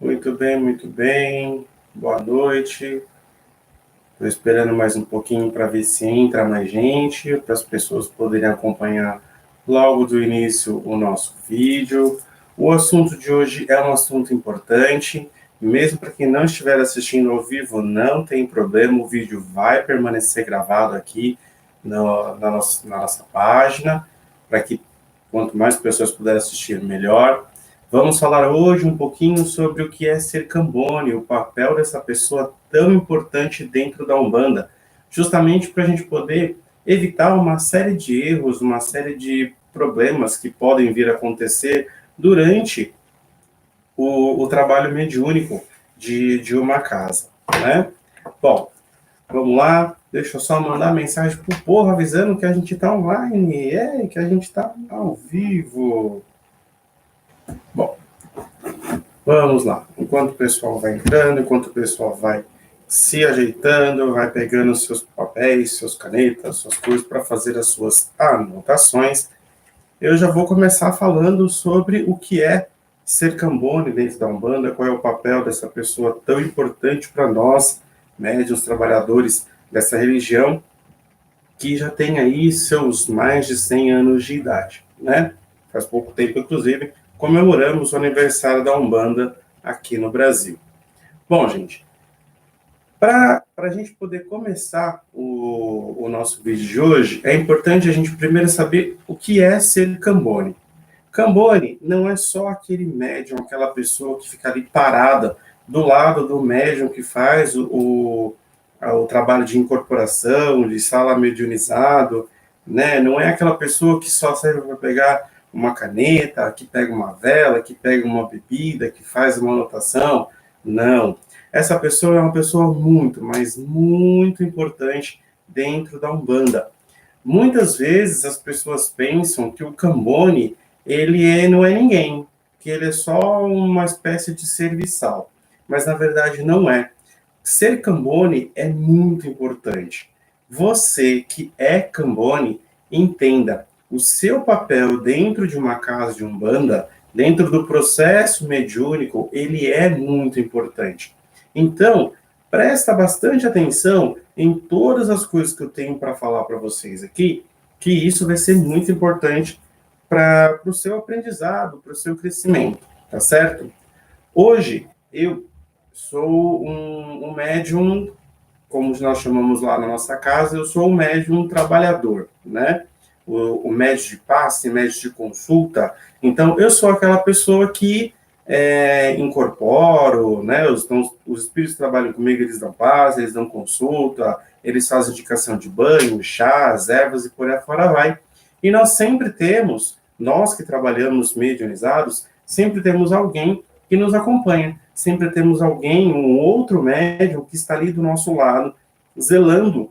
Muito bem, muito bem. Boa noite. Estou esperando mais um pouquinho para ver se entra mais gente, para as pessoas poderem acompanhar logo do início o nosso vídeo. O assunto de hoje é um assunto importante, mesmo para quem não estiver assistindo ao vivo, não tem problema, o vídeo vai permanecer gravado aqui na nossa página, para que quanto mais pessoas puderem assistir, melhor. Vamos falar hoje um pouquinho sobre o que é ser Cambone, o papel dessa pessoa tão importante dentro da Umbanda, justamente para a gente poder evitar uma série de erros, uma série de problemas que podem vir a acontecer durante o trabalho mediúnico de uma casa, né? Bom, vamos lá, deixa eu só mandar mensagem pro povo avisando que a gente está online, que a gente está ao vivo. Bom, vamos lá. Enquanto o pessoal vai entrando, enquanto o pessoal vai se ajeitando, vai pegando seus papéis, suas canetas, suas coisas para fazer as suas anotações, eu já vou começar falando sobre o que é ser Cambone dentro da Umbanda, qual é o papel dessa pessoa tão importante para nós, médiuns, trabalhadores dessa religião, que já tem aí seus mais de 100 anos de idade, né? Faz pouco tempo, inclusive, comemoramos o aniversário da Umbanda aqui no Brasil. Bom, gente, para a gente poder começar o nosso vídeo de hoje, é importante a gente primeiro saber o que é ser Cambone. Cambone não é só aquele médium, aquela pessoa que fica ali parada do lado do médium que faz o trabalho de incorporação, de sala mediunizado, né? Não é aquela pessoa que só serve para pegar uma caneta, que pega uma vela, que pega uma bebida, que faz uma anotação. Não. Essa pessoa é uma pessoa muito, mas muito importante dentro da Umbanda. Muitas vezes as pessoas pensam que o Cambone, não é ninguém, que ele é só uma espécie de serviçal. Mas na verdade não é. Ser Cambone é muito importante. Você que é Cambone, entenda, o seu papel dentro de uma casa de Umbanda, dentro do processo mediúnico, ele é muito importante. Então, presta bastante atenção em todas as coisas que eu tenho para falar para vocês aqui, que isso vai ser muito importante para o seu aprendizado, para o seu crescimento, tá certo? Hoje, eu sou um médium, como nós chamamos lá na nossa casa, eu sou um médium trabalhador, né? O médium de passe, médium de consulta. Então, eu sou aquela pessoa que incorporo, né? Os espíritos trabalham comigo, eles dão passe, eles dão consulta, eles fazem indicação de banho, chás, ervas e por aí fora vai. E nós sempre temos, nós que trabalhamos mediunizados, sempre temos alguém que nos acompanha. Sempre temos alguém, um outro médium que está ali do nosso lado, zelando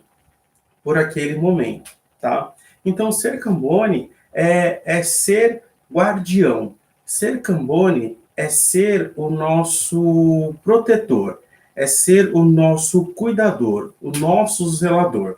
por aquele momento, tá? Então, ser Cambone é ser guardião. Ser Cambone é ser o nosso protetor, é ser o nosso cuidador, o nosso zelador,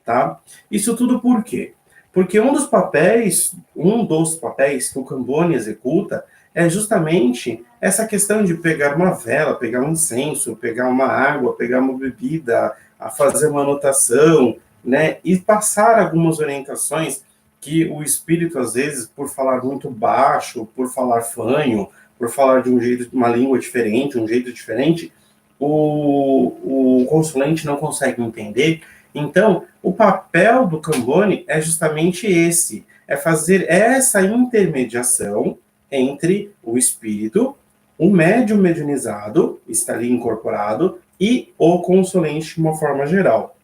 tá? Isso tudo por quê? Porque um dos papéis que o Cambone executa é justamente essa questão de pegar uma vela, pegar um incenso, pegar uma água, pegar uma bebida, a fazer uma anotação, né, e passar algumas orientações que o espírito, às vezes, por falar muito baixo, por falar fanho, por falar de um jeito, uma língua diferente, um jeito diferente, o consulente não consegue entender. Então, o papel do Cambone é justamente esse, é fazer essa intermediação entre o espírito, o médium mediunizado, está ali incorporado, e o consulente de uma forma geral.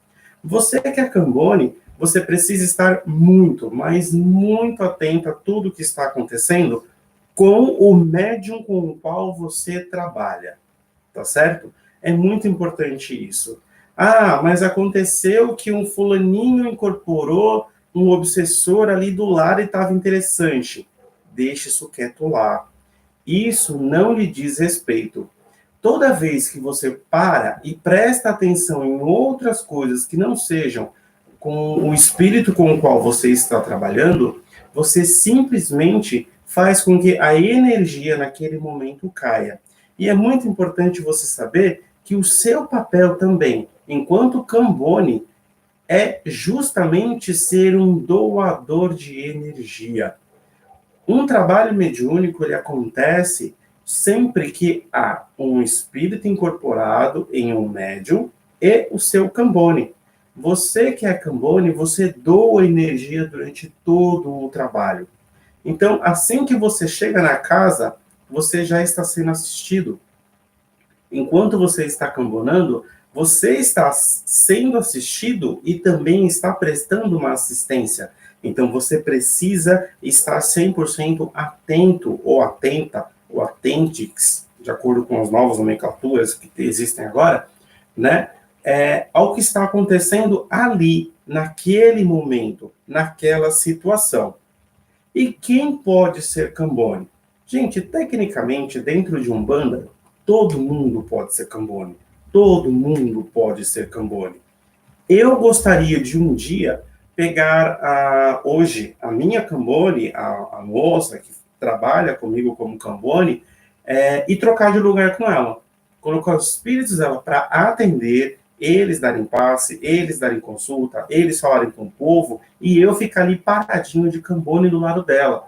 Você que é Cambone, você precisa estar muito, mas muito atento a tudo que está acontecendo com o médium com o qual você trabalha, tá certo? É muito importante isso. Ah, mas aconteceu que um fulaninho incorporou um obsessor ali do lado e estava interessante. Deixe isso quieto lá. Isso não lhe diz respeito. Toda vez que você para e presta atenção em outras coisas que não sejam com o espírito com o qual você está trabalhando, você simplesmente faz com que a energia naquele momento caia. E é muito importante você saber que o seu papel também, enquanto Cambone, é justamente ser um doador de energia. Um trabalho mediúnico ele acontece sempre que há um espírito incorporado em um médium e o seu Cambone. Você que é Cambone, você doa energia durante todo o trabalho. Então, assim que você chega na casa, você já está sendo assistido. Enquanto você está cambonando, você está sendo assistido e também está prestando uma assistência. Então, você precisa estar 100% atento ou atenta, ou atentix, de acordo com as novas nomenclaturas que existem agora, né? Ao que está acontecendo ali, naquele momento, naquela situação. E quem pode ser Cambone? Gente, tecnicamente, dentro de Umbanda, todo mundo pode ser Cambone. Todo mundo pode ser Cambone. Eu gostaria de um dia pegar hoje a minha Cambone, a moça que trabalha comigo como Cambone, e trocar de lugar com ela. Colocar os espíritos dela para atender, eles darem passe, eles darem consulta, eles falarem com o povo, e eu ficar ali paradinho de Cambone do lado dela.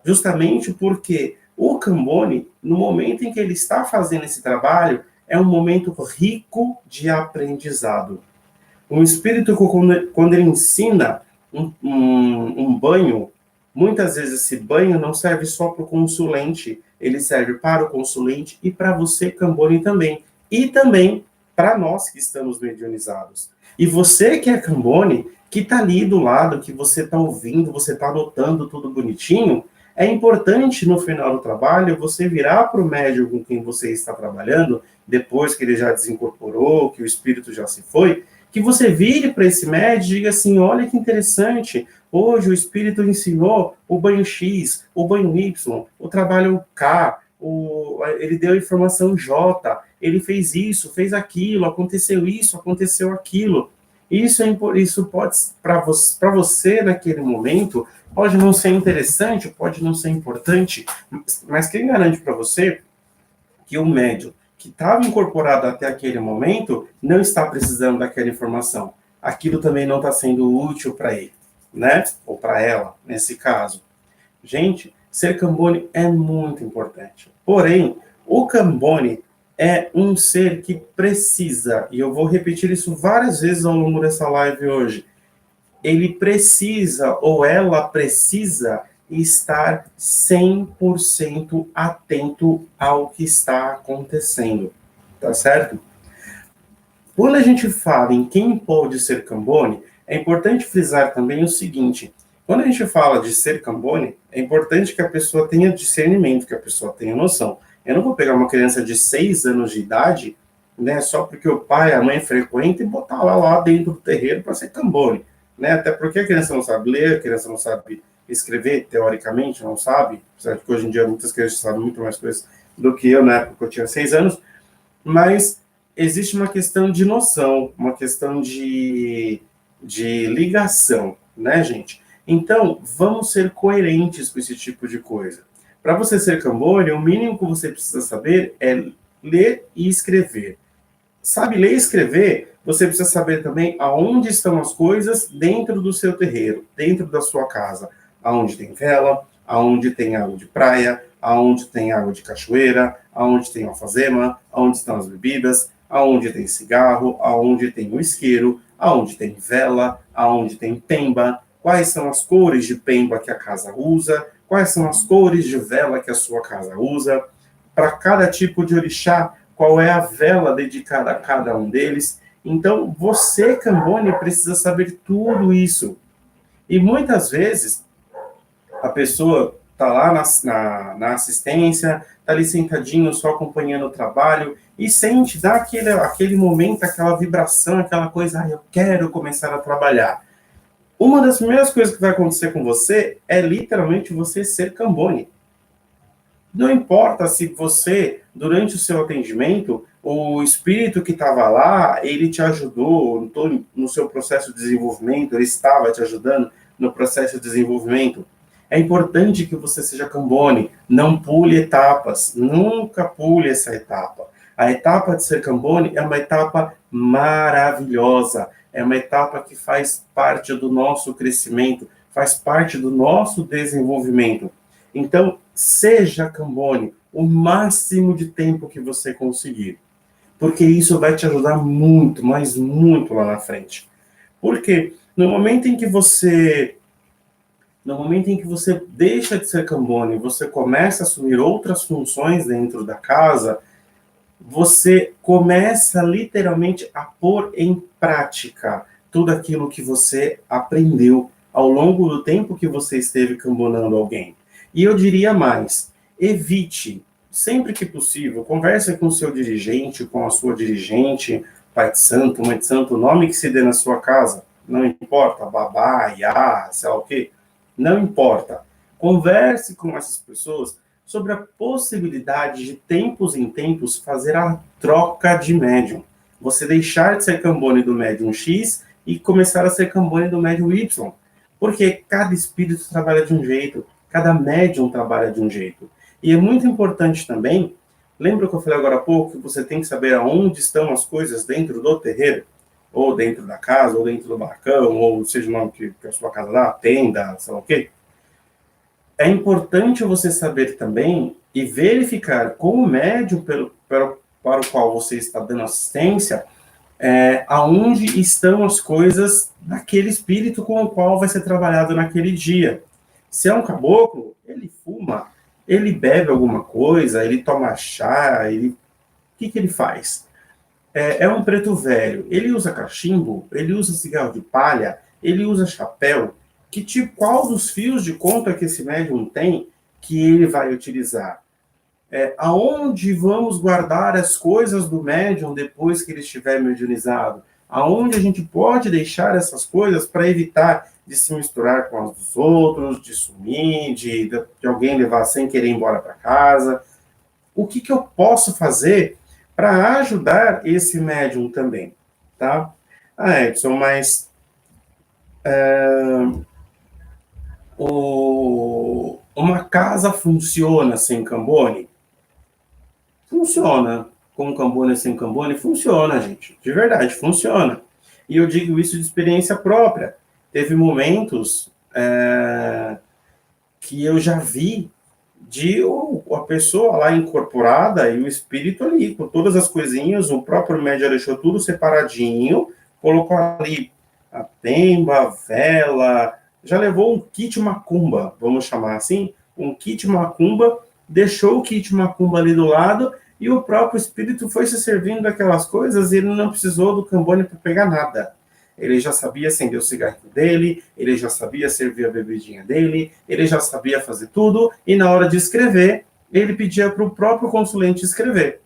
Justamente porque o Cambone, no momento em que ele está fazendo esse trabalho, é um momento rico de aprendizado. Um espírito, quando ele ensina um banho, muitas vezes esse banho não serve só para o consulente, ele serve para o consulente e para você, Cambone, também. E também para nós que estamos mediunizados. E você que é Cambone, que está ali do lado, que você está ouvindo, você está anotando tudo bonitinho, é importante no final do trabalho você virar para o médium com quem você está trabalhando, depois que ele já desincorporou, que o espírito já se foi, que você vire para esse médium e diga assim, olha que interessante, hoje o espírito ensinou o banho X, o banho Y, o trabalho K, ele deu a informação J, ele fez isso, fez aquilo, aconteceu aquilo. Isso pode, para você naquele momento, pode não ser interessante, pode não ser importante, mas quem garante para você que o médium que estava incorporado até aquele momento não está precisando daquela informação? Aquilo também não está sendo útil para ele, né? Ou para ela, nesse caso. Gente, ser Cambone é muito importante. Porém, o Cambone é um ser que precisa, e eu vou repetir isso várias vezes ao longo dessa live hoje, ele precisa, ou ela precisa, estar 100% atento ao que está acontecendo, tá certo? Quando a gente fala em quem pode ser Cambone, é importante frisar também o seguinte, quando a gente fala de ser Cambone, é importante que a pessoa tenha discernimento, que a pessoa tenha noção. Eu não vou pegar uma criança de 6 anos de idade, né, só porque o pai e a mãe frequentam e botar lá dentro do terreiro para ser Cambone, né? Até porque a criança não sabe ler, a criança não sabe escrever, teoricamente, não sabe, apesar de que hoje em dia muitas crianças sabem muito mais coisas do que eu, na época que eu tinha 6 anos, mas existe uma questão de noção, uma questão de ligação, né, gente? Então, vamos ser coerentes com esse tipo de coisa. Para você ser Cambone, o mínimo que você precisa saber é ler e escrever. Sabe ler e escrever, você precisa saber também aonde estão as coisas dentro do seu terreiro, dentro da sua casa. Aonde tem vela, aonde tem água de praia, aonde tem água de cachoeira, aonde tem alfazema, aonde estão as bebidas, aonde tem cigarro, aonde tem o isqueiro, aonde tem vela, aonde tem pemba, quais são as cores de pemba que a casa usa, quais são as cores de vela que a sua casa usa, para cada tipo de orixá, qual é a vela dedicada a cada um deles. Então, você, Cambone, precisa saber tudo isso. E muitas vezes, a pessoa está lá na assistência, está ali sentadinho, só acompanhando o trabalho, e sente, dá aquele momento, aquela vibração, aquela coisa, eu quero começar a trabalhar. Uma das primeiras coisas que vai acontecer com você é literalmente você ser Cambone. Não importa se você, durante o seu atendimento, o espírito que estava lá, ele te ajudou no seu processo de desenvolvimento, ele estava te ajudando no processo de desenvolvimento. É importante que você seja Cambone, não pule etapas, nunca pule essa etapa. A etapa de ser Cambone é uma etapa maravilhosa, é uma etapa que faz parte do nosso crescimento, faz parte do nosso desenvolvimento. Então, seja Cambone o máximo de tempo que você conseguir, porque isso vai te ajudar muito, mas muito lá na frente. Porque no momento em que você deixa de ser Cambone, você começa a assumir outras funções dentro da casa, você começa literalmente a pôr em prática tudo aquilo que você aprendeu ao longo do tempo que você esteve cambonando alguém. E eu diria mais, evite, sempre que possível, converse com o seu dirigente, com a sua dirigente, pai de santo, mãe de santo, o nome que se dê na sua casa, não importa, babá, iá, sei lá o quê, não importa. Converse com essas pessoas sobre a possibilidade de tempos em tempos fazer a troca de médium. Você deixar de ser Cambone do médium X e começar a ser Cambone do médium Y. Porque cada espírito trabalha de um jeito, cada médium trabalha de um jeito. E é muito importante também, lembra que eu falei agora há pouco, que você tem que saber aonde estão as coisas dentro do terreiro, ou dentro da casa, ou dentro do barracão, ou seja o nome que a sua casa dá, tenda, sei lá o quê. É importante você saber também e verificar com o médium para o qual você está dando assistência, aonde estão as coisas daquele espírito com o qual vai ser trabalhado naquele dia. Se é um caboclo, ele fuma, ele bebe alguma coisa, ele toma chá, o que ele faz? É um preto velho, ele usa cachimbo, ele usa cigarro de palha, ele usa chapéu. Qual dos fios de conta que esse médium tem que ele vai utilizar? Aonde vamos guardar as coisas do médium depois que ele estiver mediunizado? Aonde a gente pode deixar essas coisas para evitar de se misturar com as dos outros, de sumir, de alguém levar sem querer embora para casa? O que eu posso fazer para ajudar esse médium também? Tá? Edson, mas uma casa funciona sem Cambone? Funciona. Com Cambone sem Cambone? Funciona, gente. De verdade, funciona. E eu digo isso de experiência própria. Teve momentos que eu já vi de a pessoa lá incorporada e o espírito ali, com todas as coisinhas, o próprio médium deixou tudo separadinho, colocou ali a temba, a vela, já levou um kit macumba, vamos chamar assim, um kit macumba, deixou o kit macumba ali do lado e o próprio espírito foi se servindo daquelas coisas e ele não precisou do Cambone para pegar nada. Ele já sabia acender o cigarro dele, ele já sabia servir a bebidinha dele, ele já sabia fazer tudo, e na hora de escrever, ele pedia para o próprio consulente escrever.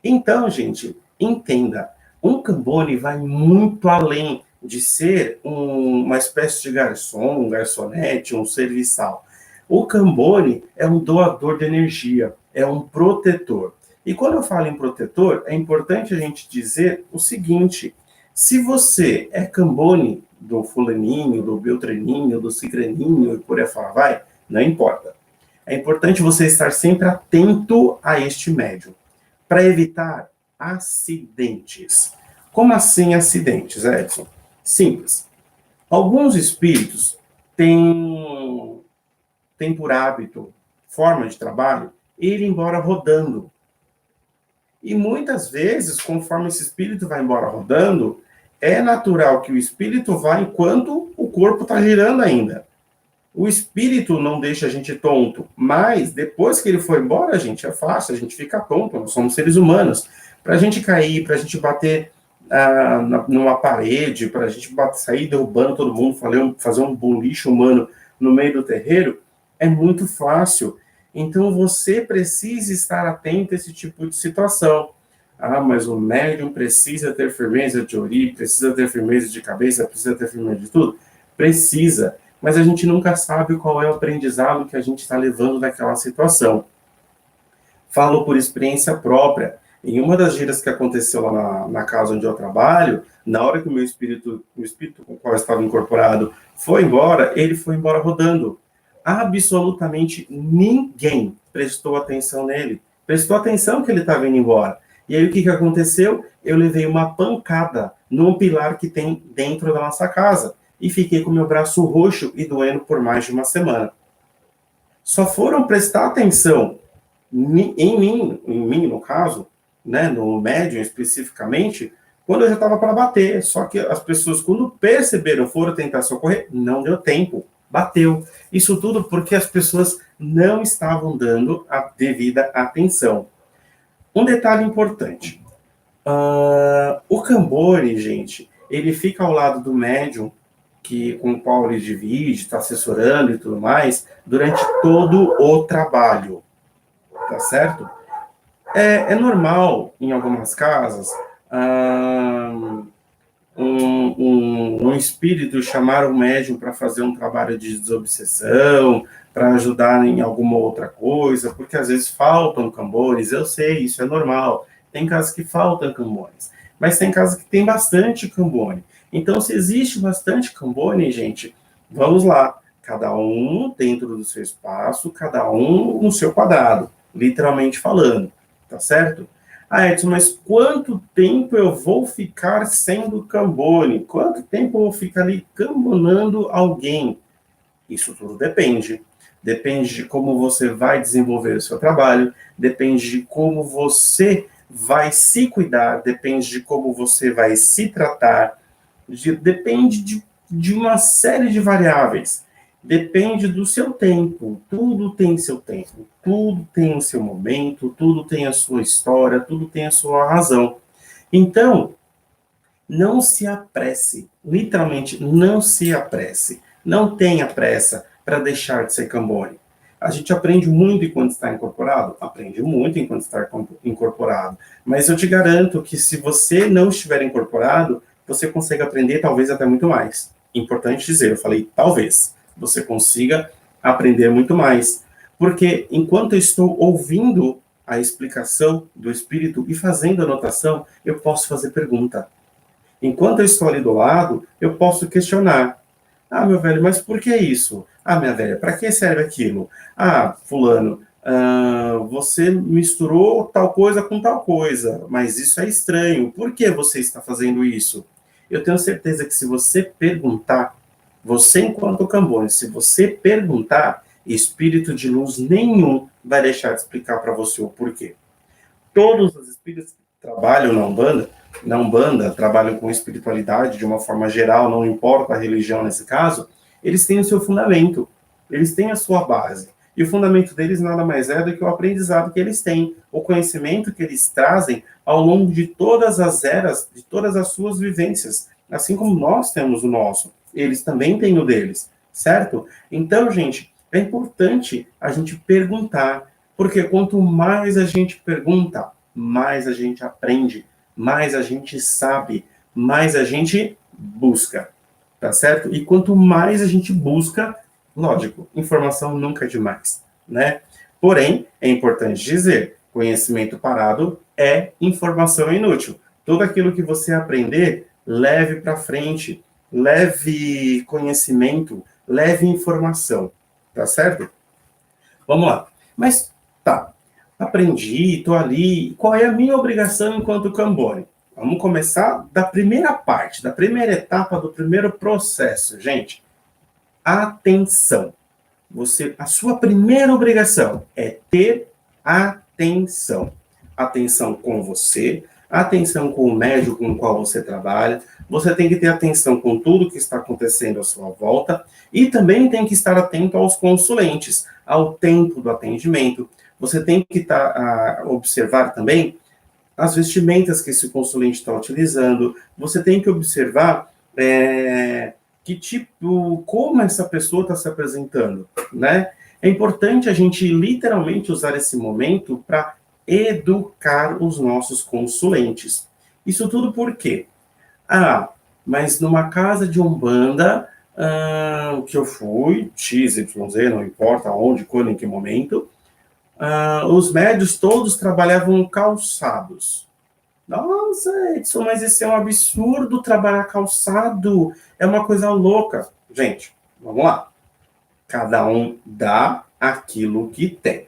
Então, gente, entenda, um Cambone vai muito além de ser uma espécie de garçom, um garçonete, um serviçal. O Cambone é um doador de energia, é um protetor. E quando eu falo em protetor, é importante a gente dizer o seguinte: se você é Cambone do fulaninho, do beltraninho, do cicraninho e por aí fora vai, não importa. É importante você estar sempre atento a este médium, para evitar acidentes. Como assim acidentes, Edson? Simples. Alguns espíritos têm por hábito, forma de trabalho, ir embora rodando. E muitas vezes, conforme esse espírito vai embora rodando, é natural que o espírito vá enquanto o corpo está girando ainda. O espírito não deixa a gente tonto, mas depois que ele for embora, gente, é fácil, a gente fica tonto, nós somos seres humanos. Para a gente cair, para a gente bater numa parede, para a gente sair derrubando todo mundo, fazer um boliche humano no meio do terreiro, é muito fácil. Então, você precisa estar atento a esse tipo de situação. Mas o médium precisa ter firmeza de ori, precisa ter firmeza de cabeça, precisa ter firmeza de tudo? Precisa. Mas a gente nunca sabe qual é o aprendizado que a gente está levando daquela situação. Falo por experiência própria. Em uma das giras que aconteceu lá na casa onde eu trabalho, na hora que o espírito com o qual eu estava incorporado, foi embora, ele foi embora rodando. Absolutamente ninguém prestou atenção nele. Prestou atenção que ele estava indo embora. E aí o que aconteceu? Eu levei uma pancada num pilar que tem dentro da nossa casa. E fiquei com meu braço roxo e doendo por mais de uma semana. Só foram prestar atenção em mim no caso, né, no médium especificamente, quando eu já estava para bater. Só que as pessoas, quando perceberam, foram tentar socorrer, não deu tempo, bateu. Isso tudo porque as pessoas não estavam dando a devida atenção. Um detalhe importante, o Cambone, gente, ele fica ao lado do médium, com o qual ele divide, está assessorando e tudo mais, durante todo o trabalho, tá certo? É normal, em algumas casas, um espírito chamar o médium para fazer um trabalho de desobsessão, para ajudar em alguma outra coisa, porque às vezes faltam cambones, eu sei, isso é normal. Tem casos que faltam cambones, mas tem casos que tem bastante cambone. Então, se existe bastante cambone, gente, vamos lá, cada um dentro do seu espaço, cada um no seu quadrado, literalmente falando, tá certo? Ah, Edson, mas quanto tempo eu vou ficar sendo cambone? Quanto tempo eu vou ficar ali cambonando alguém? Isso tudo depende. Depende de como você vai desenvolver o seu trabalho, depende de como você vai se cuidar, depende de como você vai se tratar, depende de uma série de variáveis. Depende do seu tempo. Tudo tem seu tempo. Tudo tem o seu momento. Tudo tem a sua história. Tudo tem a sua razão. Então, não se apresse. Literalmente, não se apresse. Não tenha pressa para deixar de ser cambone. A gente aprende muito enquanto está incorporado? Aprende muito enquanto está incorporado. Mas eu te garanto que se você não estiver incorporado, você consegue aprender talvez até muito mais. Importante dizer, eu falei talvez. Você consiga aprender muito mais. Porque enquanto eu estou ouvindo a explicação do espírito e fazendo anotação, eu posso fazer pergunta. Enquanto eu estou ali do lado, eu posso questionar. Ah, meu velho, mas por que isso? Ah, minha velha, para que serve aquilo? Ah, fulano, você misturou tal coisa com tal coisa, mas isso é estranho. Por que você está fazendo isso? Eu tenho certeza que se você perguntar, você enquanto cambone, se você perguntar, espírito de luz nenhum vai deixar de explicar para você o porquê. Todos os espíritos que trabalham na Umbanda, trabalham com espiritualidade de uma forma geral, não importa a religião nesse caso, eles têm o seu fundamento, eles têm a sua base. E o fundamento deles nada mais é do que o aprendizado que eles têm, o conhecimento que eles trazem ao longo de todas as eras, de todas as suas vivências. Assim como nós temos o nosso, eles também têm o deles, certo? Então, gente, é importante a gente perguntar, porque quanto mais a gente pergunta, mais a gente aprende, mais a gente sabe, mais a gente busca, tá certo? E quanto mais a gente busca, lógico, informação nunca é demais, né? Porém, é importante dizer, conhecimento parado é informação inútil. Tudo aquilo que você aprender, leve para frente, leve conhecimento, leve informação, tá certo? Vamos lá. Mas, tá, aprendi, estou ali, qual é a minha obrigação enquanto cambone? Vamos começar da primeira parte, da primeira etapa, do primeiro processo, gente. Atenção. A sua primeira obrigação é ter atenção. Atenção com você, atenção com o médium com o qual você trabalha. Você tem que ter atenção com tudo que está acontecendo à sua volta e também tem que estar atento aos consulentes, ao tempo do atendimento. Você tem que observar também as vestimentas que esse consulente está utilizando. Você tem que observar como essa pessoa está se apresentando, né? É importante a gente literalmente usar esse momento para educar os nossos consulentes. Isso tudo por quê? Mas numa casa de Umbanda que eu fui, XYZ, não importa onde, quando, em que momento, os médios todos trabalhavam calçados. Nossa, Edson, mas isso é um absurdo trabalhar calçado. É uma coisa louca. Gente, vamos lá. Cada um dá aquilo que tem,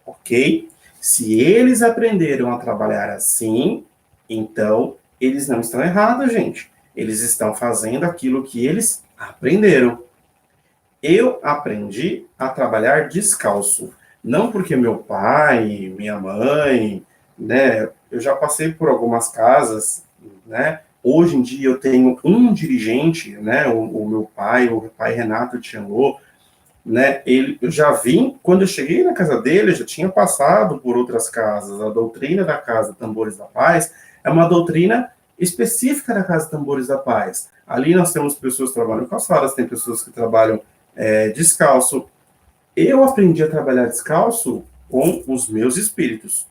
ok? Se eles aprenderam a trabalhar assim, então eles não estão errados, gente. Eles estão fazendo aquilo que eles aprenderam. Eu aprendi a trabalhar descalço. Não porque meu pai, minha mãe, né? Eu já passei por algumas casas, né? Hoje em dia eu tenho um dirigente, né? O meu pai, o pai Renato Tiangô, né? Eu já vim, quando eu cheguei na casa dele, eu já tinha passado por outras casas. A doutrina da Casa Tambores da Paz é uma doutrina específica da Casa Tambores da Paz. Ali nós temos pessoas que trabalham calçadas, tem pessoas que trabalham descalço. Eu aprendi a trabalhar descalço com os meus espíritos,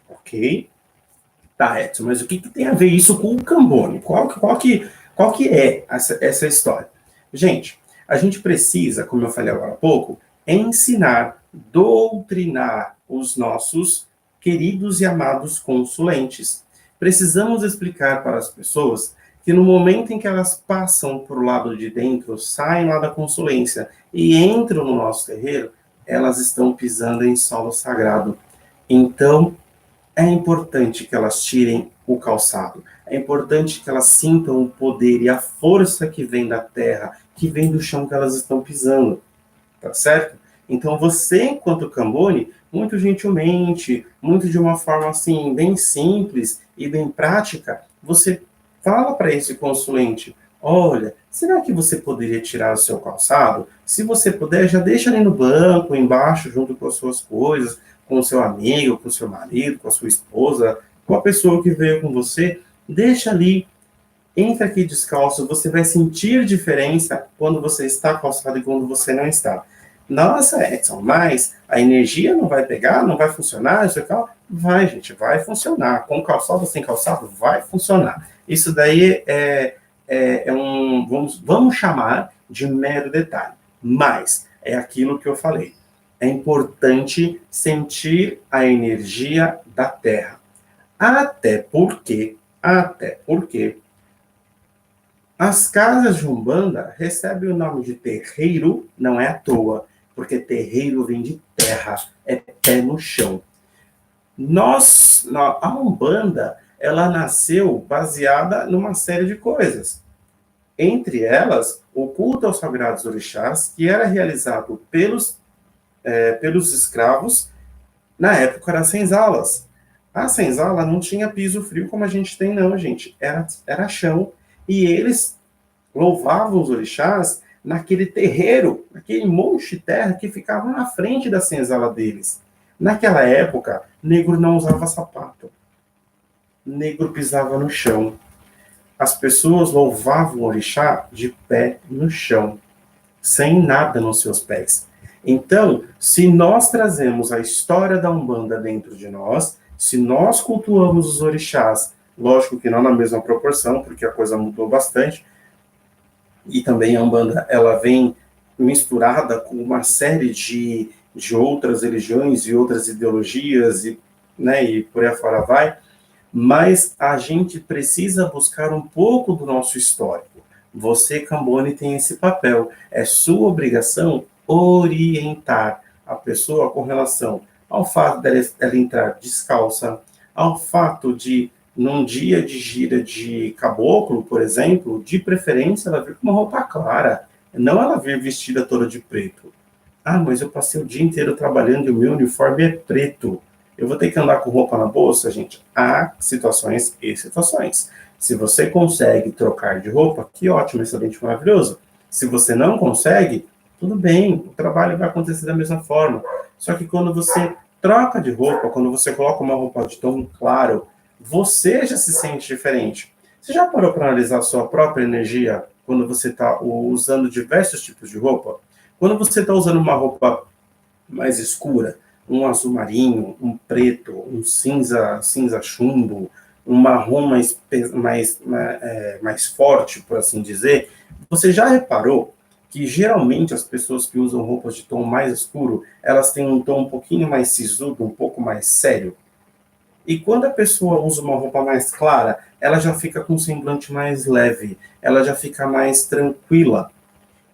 ok? Tá, Edson, mas o que tem a ver isso com o Cambone? Qual que é essa história? Gente, a gente precisa, como eu falei agora há pouco, ensinar, doutrinar os nossos queridos e amados consulentes. Precisamos explicar para as pessoas que no momento em que elas passam para o lado de dentro, saem lá da consulência e entram no nosso terreiro, elas estão pisando em solo sagrado. Então, é importante que elas tirem o calçado. É importante que elas sintam o poder e a força que vem da terra, que vem do chão que elas estão pisando. Tá certo? Então você, enquanto Cambone, muito gentilmente, muito de uma forma assim, bem simples e bem prática, você fala para esse consulente: olha, será que você poderia tirar o seu calçado? Se você puder, já deixa ali no banco, embaixo, junto com as suas coisas, com o seu amigo, com o seu marido, com a sua esposa, com a pessoa que veio com você, deixa ali, entra aqui descalço, você vai sentir diferença quando você está calçado e quando você não está. Nossa, Edson, mas a energia não vai pegar, não vai funcionar, isso aqui, vai, gente, vai funcionar. Com calçado ou sem calçado, vai funcionar. Isso daí é um, vamos chamar de mero detalhe. Mas é aquilo que eu falei. É importante sentir a energia da Terra. Até porque as casas de Umbanda recebem o nome de terreiro, não é à toa, porque terreiro vem de terra, é pé no chão. A Umbanda, ela nasceu baseada numa série de coisas. Entre elas, o culto aos sagrados orixás, que era realizado pelos escravos na época das senzalas. A senzala não tinha piso frio como a gente tem, não, gente. Era chão. E eles louvavam os orixás naquele terreiro, naquele monte de terra que ficava na frente da senzala deles. Naquela época, negro não usava sapato. Negro pisava no chão. As pessoas louvavam o orixá de pé no chão, sem nada nos seus pés. Então, se nós trazemos a história da Umbanda dentro de nós, se nós cultuamos os orixás, lógico que não na mesma proporção, porque a coisa mudou bastante, e também a Umbanda, ela vem misturada com uma série de outras religiões e outras ideologias, e por aí afora vai, mas a gente precisa buscar um pouco do nosso histórico. Você, Cambone, tem esse papel. É sua obrigação orientar a pessoa com relação ao fato dela entrar descalça, ao fato de, num dia de gira de caboclo, por exemplo, de preferência, ela vir com uma roupa clara, não ela vir vestida toda de preto. Ah, mas eu passei o dia inteiro trabalhando e o meu uniforme é preto. Eu vou ter que andar com roupa na bolsa, gente? Há situações e situações. Se você consegue trocar de roupa, que ótimo, excelente, maravilhoso. Se você não consegue, tudo bem, o trabalho vai acontecer da mesma forma. Só que quando você troca de roupa, quando você coloca uma roupa de tom claro, você já se sente diferente. Você já parou para analisar a sua própria energia quando você está usando diversos tipos de roupa? Quando você está usando uma roupa mais escura, um azul marinho, um preto, um cinza chumbo, um marrom mais forte, por assim dizer, você já reparou que geralmente as pessoas que usam roupas de tom mais escuro, elas têm um tom um pouquinho mais sisudo, um pouco mais sério? E quando a pessoa usa uma roupa mais clara, ela já fica com um semblante mais leve, ela já fica mais tranquila.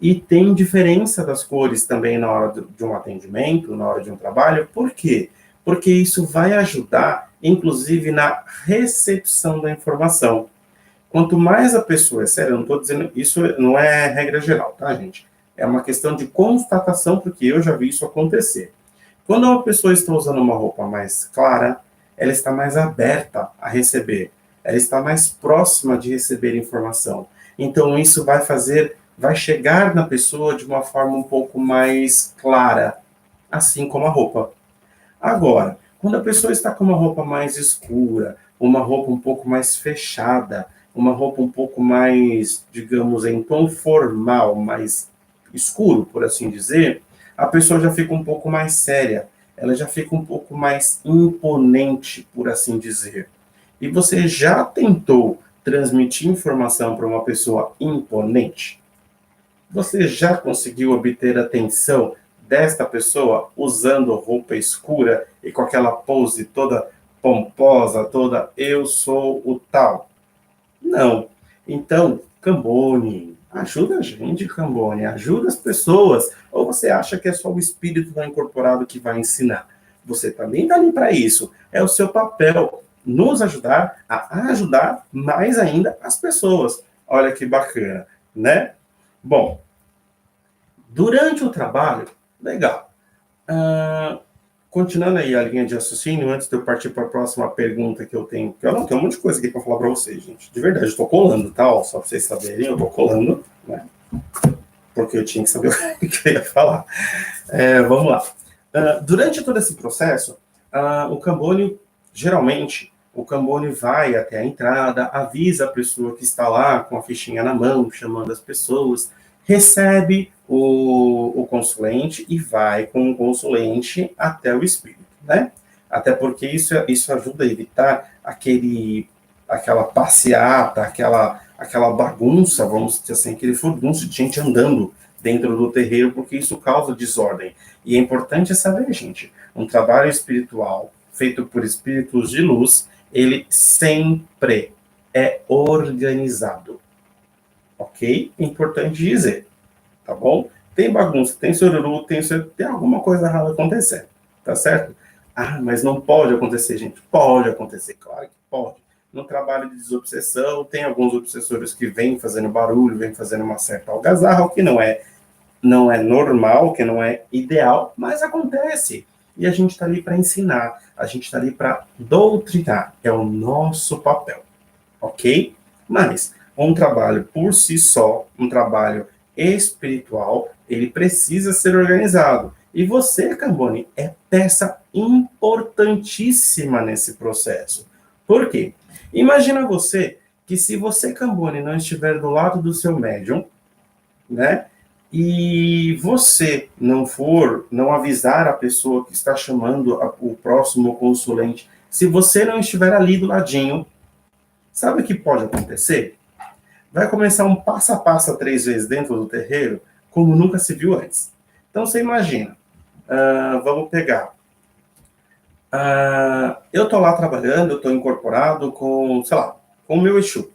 E tem diferença das cores também na hora de um atendimento, na hora de um trabalho. Por quê? Porque isso vai ajudar, inclusive, na recepção da informação. Quanto mais a pessoa, é sério, eu não estou dizendo, isso não é regra geral, tá, gente? É uma questão de constatação, porque eu já vi isso acontecer. Quando uma pessoa está usando uma roupa mais clara, ela está mais aberta a receber, ela está mais próxima de receber informação. Então, isso vai chegar na pessoa de uma forma um pouco mais clara, assim como a roupa. Agora, quando a pessoa está com uma roupa mais escura, uma roupa um pouco mais fechada, uma roupa um pouco mais, digamos, em tom formal, mais escuro, por assim dizer, a pessoa já fica um pouco mais séria, ela já fica um pouco mais imponente, por assim dizer. E você já tentou transmitir informação para uma pessoa imponente? Você já conseguiu obter a atenção desta pessoa usando roupa escura e com aquela pose toda pomposa, toda eu sou o tal? Não. Então, Cambone, ajuda a gente, Cambone, ajuda as pessoas. Ou você acha que é só o espírito da incorporado que vai ensinar? Você também está ali para isso. É o seu papel nos ajudar a ajudar mais ainda as pessoas. Olha que bacana, né? Bom, durante o trabalho, legal. Continuando aí a linha de raciocínio, antes de eu partir para a próxima pergunta que eu tenho, que eu não tenho um monte de coisa aqui para falar para vocês, gente. De verdade, eu estou colando, tá? Ó, só para vocês saberem, eu estou colando, né? Porque eu tinha que saber o que eu ia falar. Vamos lá. Durante todo esse processo, o Cambone, geralmente, o Cambone vai até a entrada, avisa a pessoa que está lá com a fichinha na mão, chamando as pessoas, recebe o consulente e vai com o consulente até o espírito, né? Até porque isso ajuda a evitar aquela passeata, aquela bagunça, vamos dizer assim, aquele furdunço de gente andando dentro do terreiro, porque isso causa desordem. E é importante saber, gente, um trabalho espiritual feito por espíritos de luz, ele sempre é organizado. Ok? Importante dizer, tá bom? Tem bagunça, tem sururu, tem alguma coisa errada acontecendo, tá certo? Ah, mas não pode acontecer, gente. Pode acontecer, claro que pode. No trabalho de desobsessão, tem alguns obsessores que vêm fazendo barulho, vêm fazendo uma certa algazarra, o que não é normal, que não é ideal, mas acontece. E a gente está ali para ensinar, a gente está ali para doutrinar, é o nosso papel, ok? Mas um trabalho por si só, um trabalho espiritual, ele precisa ser organizado. E você, Cambone, é peça importantíssima nesse processo. Por quê? Imagina você que se você, Cambone, não estiver do lado do seu médium, né? E você não avisar a pessoa que está chamando o próximo consulente, se você não estiver ali do ladinho, sabe o que pode acontecer? Vai começar um passo a passo 3 vezes dentro do terreiro, como nunca se viu antes. Então, você imagina, vamos pegar, eu estou lá trabalhando, eu estou incorporado com, sei lá, com o meu Exu,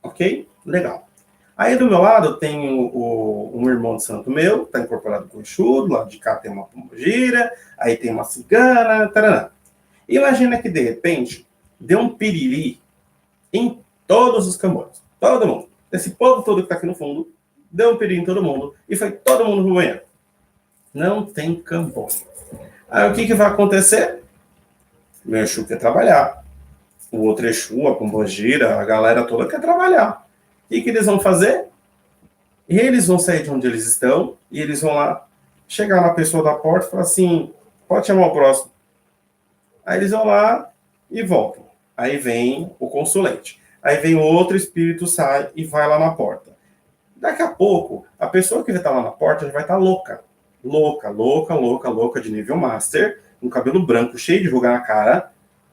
ok? Legal. Aí do meu lado tem um irmão de santo meu, está incorporado com o Exu, do lado de cá tem uma pombogira, aí tem uma cigana, taranã. Imagina que de repente deu um piriri em todos os Cambones, todo mundo. Esse povo todo que está aqui no fundo, deu um piriri em todo mundo e foi todo mundo pro banheiro. Não tem Cambone. Aí o que vai acontecer? O meu Exu quer trabalhar. O outro Exu, a pombogira, a galera toda quer trabalhar. O que eles vão fazer? Eles vão sair de onde eles estão e eles vão lá chegar na pessoa da porta e falar assim, pode chamar o próximo. Aí eles vão lá e voltam. Aí vem o consulente. Aí vem o outro espírito, sai e vai lá na porta. Daqui a pouco, a pessoa que vai estar lá na porta já vai estar louca. Louca, de nível master, com cabelo branco, cheio de ruga na cara,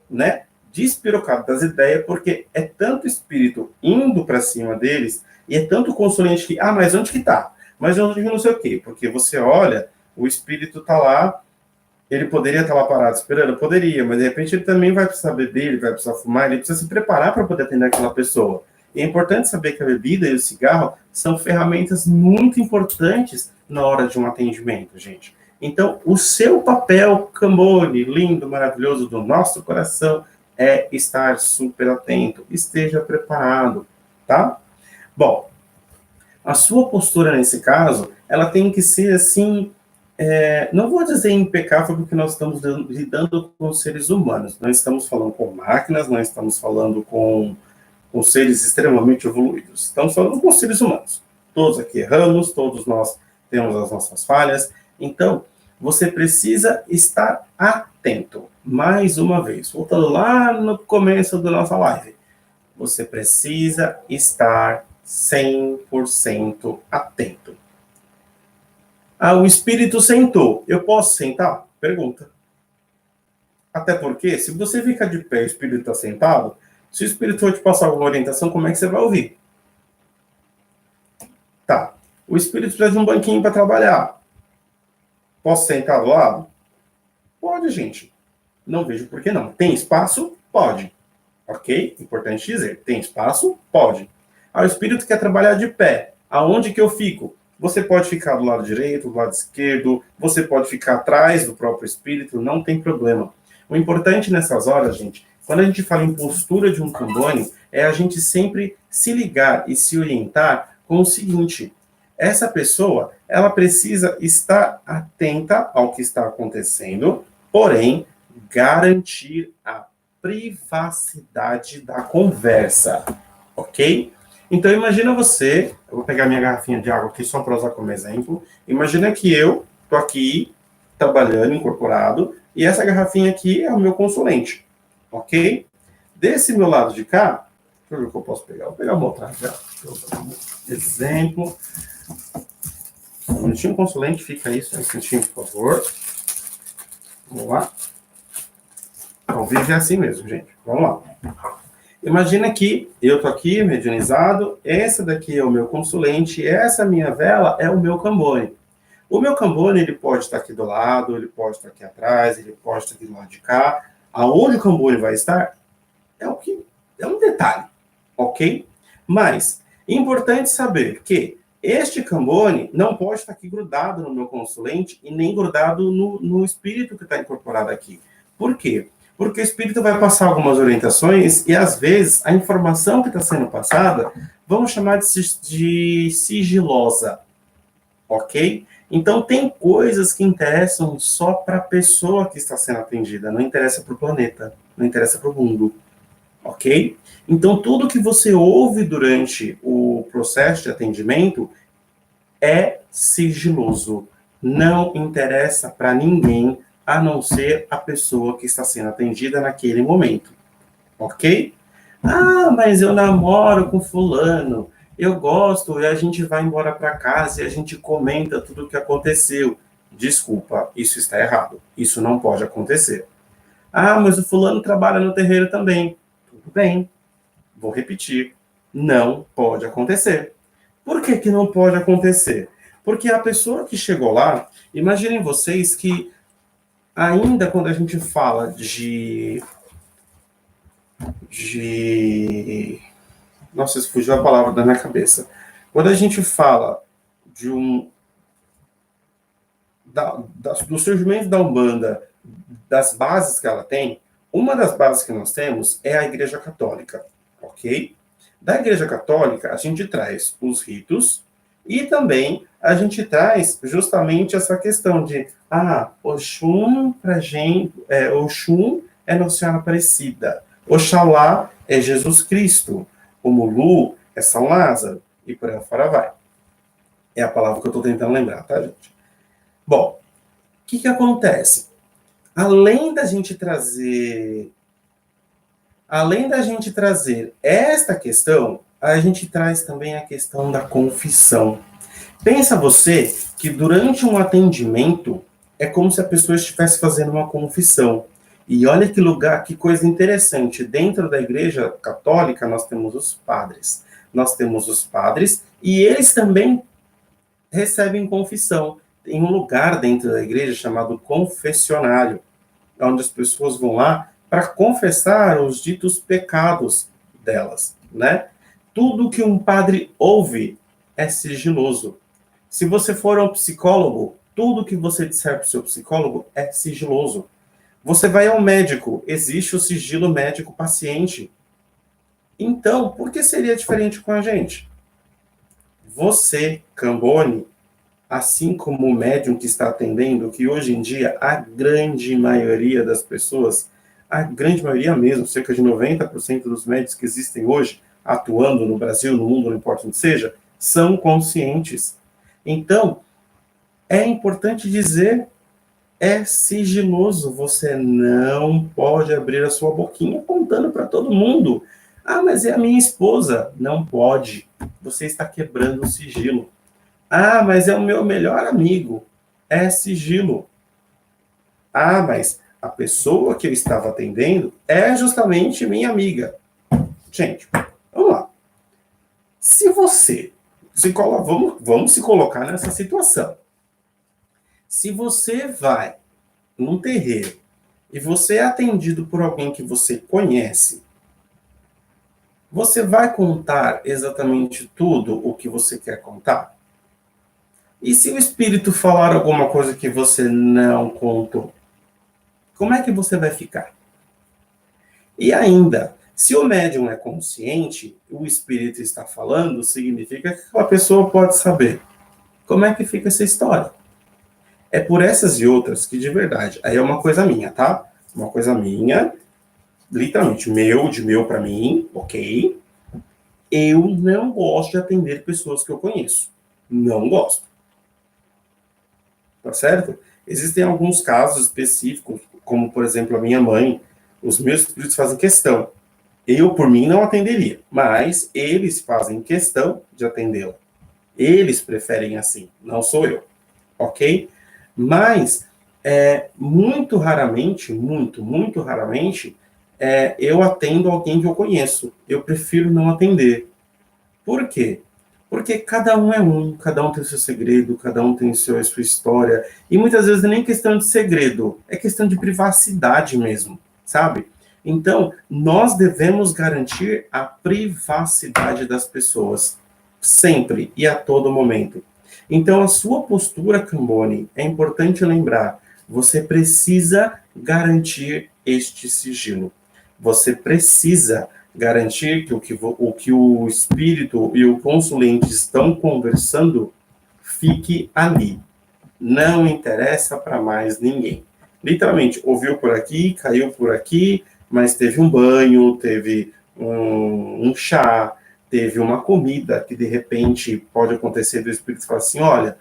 né? Despirocado das ideias, porque é tanto espírito indo para cima deles, e é tanto consulente que, mas onde que tá? Mas onde que não sei o quê? Porque você olha, o espírito tá lá, ele poderia estar lá parado esperando? Poderia, mas de repente ele também vai precisar beber, ele vai precisar fumar, ele precisa se preparar para poder atender aquela pessoa. E é importante saber que a bebida e o cigarro são ferramentas muito importantes na hora de um atendimento, gente. Então, o seu papel, Cambone, lindo, maravilhoso do nosso coração, é estar super atento. Esteja preparado, tá? Bom, a sua postura nesse caso, ela tem que ser assim, não vou dizer impecável, porque nós estamos lidando com seres humanos, não estamos falando com máquinas, não estamos falando com seres extremamente evoluídos, estamos falando com seres humanos. Todos aqui erramos, todos nós temos as nossas falhas, então você precisa estar atento. Mais uma vez, voltando lá no começo da nossa live, você precisa estar 100% atento. Ah, o espírito sentou. Eu posso sentar? Pergunta. Até porque, se você fica de pé e o espírito está sentado, se o espírito for te passar alguma orientação, como é que você vai ouvir? Tá. O espírito precisa de um banquinho para trabalhar. Posso sentar do lado? Pode, gente. Não vejo por que não. Tem espaço? Pode. Ok? Importante dizer. Tem espaço? Pode. Ah, o espírito quer trabalhar de pé. Aonde que eu fico? Você pode ficar do lado direito, do lado esquerdo, você pode ficar atrás do próprio espírito, não tem problema. O importante nessas horas, gente, quando a gente fala em postura de um Cambone, é a gente sempre se ligar e se orientar com o seguinte: essa pessoa, ela precisa estar atenta ao que está acontecendo, porém, garantir a privacidade da conversa, ok? Então, imagina você, eu vou pegar minha garrafinha de água aqui só para usar como exemplo, imagina que eu estou aqui, trabalhando, incorporado, e essa garrafinha aqui é o meu consulente, ok? Desse meu lado de cá, deixa eu ver o que eu posso pegar, vou pegar uma outra já, exemplo, um minutinho, consulente, fica aí, só um minutinho, por favor, vamos lá, ao vivo é assim mesmo, gente, vamos lá. Imagina que eu estou aqui, medianizado, essa daqui é o meu consulente, essa minha vela é o meu Cambone. O meu Cambone, ele pode estar aqui do lado, ele pode estar aqui atrás, ele pode estar aqui do lado de cá. Aonde o Cambone vai estar é um detalhe, ok? Mas, é importante saber que este Cambone não pode estar aqui grudado no meu consulente e nem grudado no espírito que está incorporado aqui. Por quê? Porque o espírito vai passar algumas orientações e, às vezes, a informação que está sendo passada, vamos chamar de sigilosa, ok? Então, tem coisas que interessam só para a pessoa que está sendo atendida, não interessa para o planeta, não interessa para o mundo, ok? Então, tudo que você ouve durante o processo de atendimento é sigiloso, não interessa para ninguém, a não ser a pessoa que está sendo atendida naquele momento, ok? Ah, mas eu namoro com fulano, eu gosto, e a gente vai embora para casa e a gente comenta tudo o que aconteceu. Desculpa, isso está errado, isso não pode acontecer. Ah, mas o fulano trabalha no terreiro também. Tudo bem, vou repetir, não pode acontecer. Por que que não pode acontecer? Porque a pessoa que chegou lá, imaginem vocês que ainda quando a gente fala nossa, isso fugiu a palavra da minha cabeça. Quando a gente fala de do surgimento da Umbanda, das bases que ela tem, uma das bases que nós temos é a Igreja Católica, ok? Da Igreja Católica, a gente traz os ritos e também a gente traz justamente essa questão de Oxum pra gente, Oxum é Nossa Senhora Aparecida, Oxalá é Jesus Cristo, o Mulu é São Lázaro, e por aí fora vai. É a palavra que eu estou tentando lembrar, tá, gente? Bom, o que acontece? Além da gente trazer esta questão, a gente traz também a questão da confissão. Pensa você que durante um atendimento é como se a pessoa estivesse fazendo uma confissão. E olha que lugar, que coisa interessante. Dentro da Igreja Católica nós temos os padres. E eles também recebem confissão. Tem um lugar dentro da igreja chamado confessionário, onde as pessoas vão lá para confessar os ditos pecados delas, né? Tudo que um padre ouve é sigiloso. Se você for um psicólogo, tudo que você disser para o seu psicólogo é sigiloso. Você vai ao médico, existe o sigilo médico-paciente. Então, por que seria diferente com a gente? Você, Cambone, assim como o médium que está atendendo, que hoje em dia a grande maioria das pessoas, a grande maioria mesmo, cerca de 90% dos médicos que existem hoje, atuando no Brasil, no mundo, não importa onde seja, são conscientes. Então, é importante dizer, é sigiloso, você não pode abrir a sua boquinha contando para todo mundo. Ah, mas é a minha esposa. Não pode, você está quebrando o sigilo. Ah, mas é o meu melhor amigo. É sigilo. Ah, mas a pessoa que eu estava atendendo é justamente minha amiga. Gente, vamos lá. Se você vamos se colocar nessa situação. Se você vai num terreiro e você é atendido por alguém que você conhece, você vai contar exatamente tudo o que você quer contar? E se o espírito falar alguma coisa que você não contou? Como é que você vai ficar? E ainda, se o médium é consciente, o espírito está falando, significa que aquela pessoa pode saber. Como é que fica essa história? É por essas e outras que, de verdade, aí é uma coisa minha, tá? Uma coisa minha, literalmente, de meu para mim, ok? Eu não gosto de atender pessoas que eu conheço. Não gosto. Tá certo? Existem alguns casos específicos, como, por exemplo, a minha mãe. Os meus espíritos fazem questão. Eu, por mim, não atenderia, mas eles fazem questão de atendê-la. Eles preferem assim, não sou eu, ok? Mas, muito raramente, muito raramente, eu atendo alguém que eu conheço. Eu prefiro não atender. Por quê? Porque cada um tem o seu segredo, cada um tem a sua história. E muitas vezes não é nem questão de segredo, é questão de privacidade mesmo, sabe? Então, nós devemos garantir a privacidade das pessoas, sempre e a todo momento. Então, a sua postura, Cambone, é importante lembrar, você precisa garantir este sigilo. Você precisa garantir que o espírito e o consulente estão conversando fique ali. Não interessa para mais ninguém. Literalmente, ouviu por aqui, caiu por aqui, mas teve um banho, teve um chá, teve uma comida que de repente pode acontecer do espírito falar assim, olha,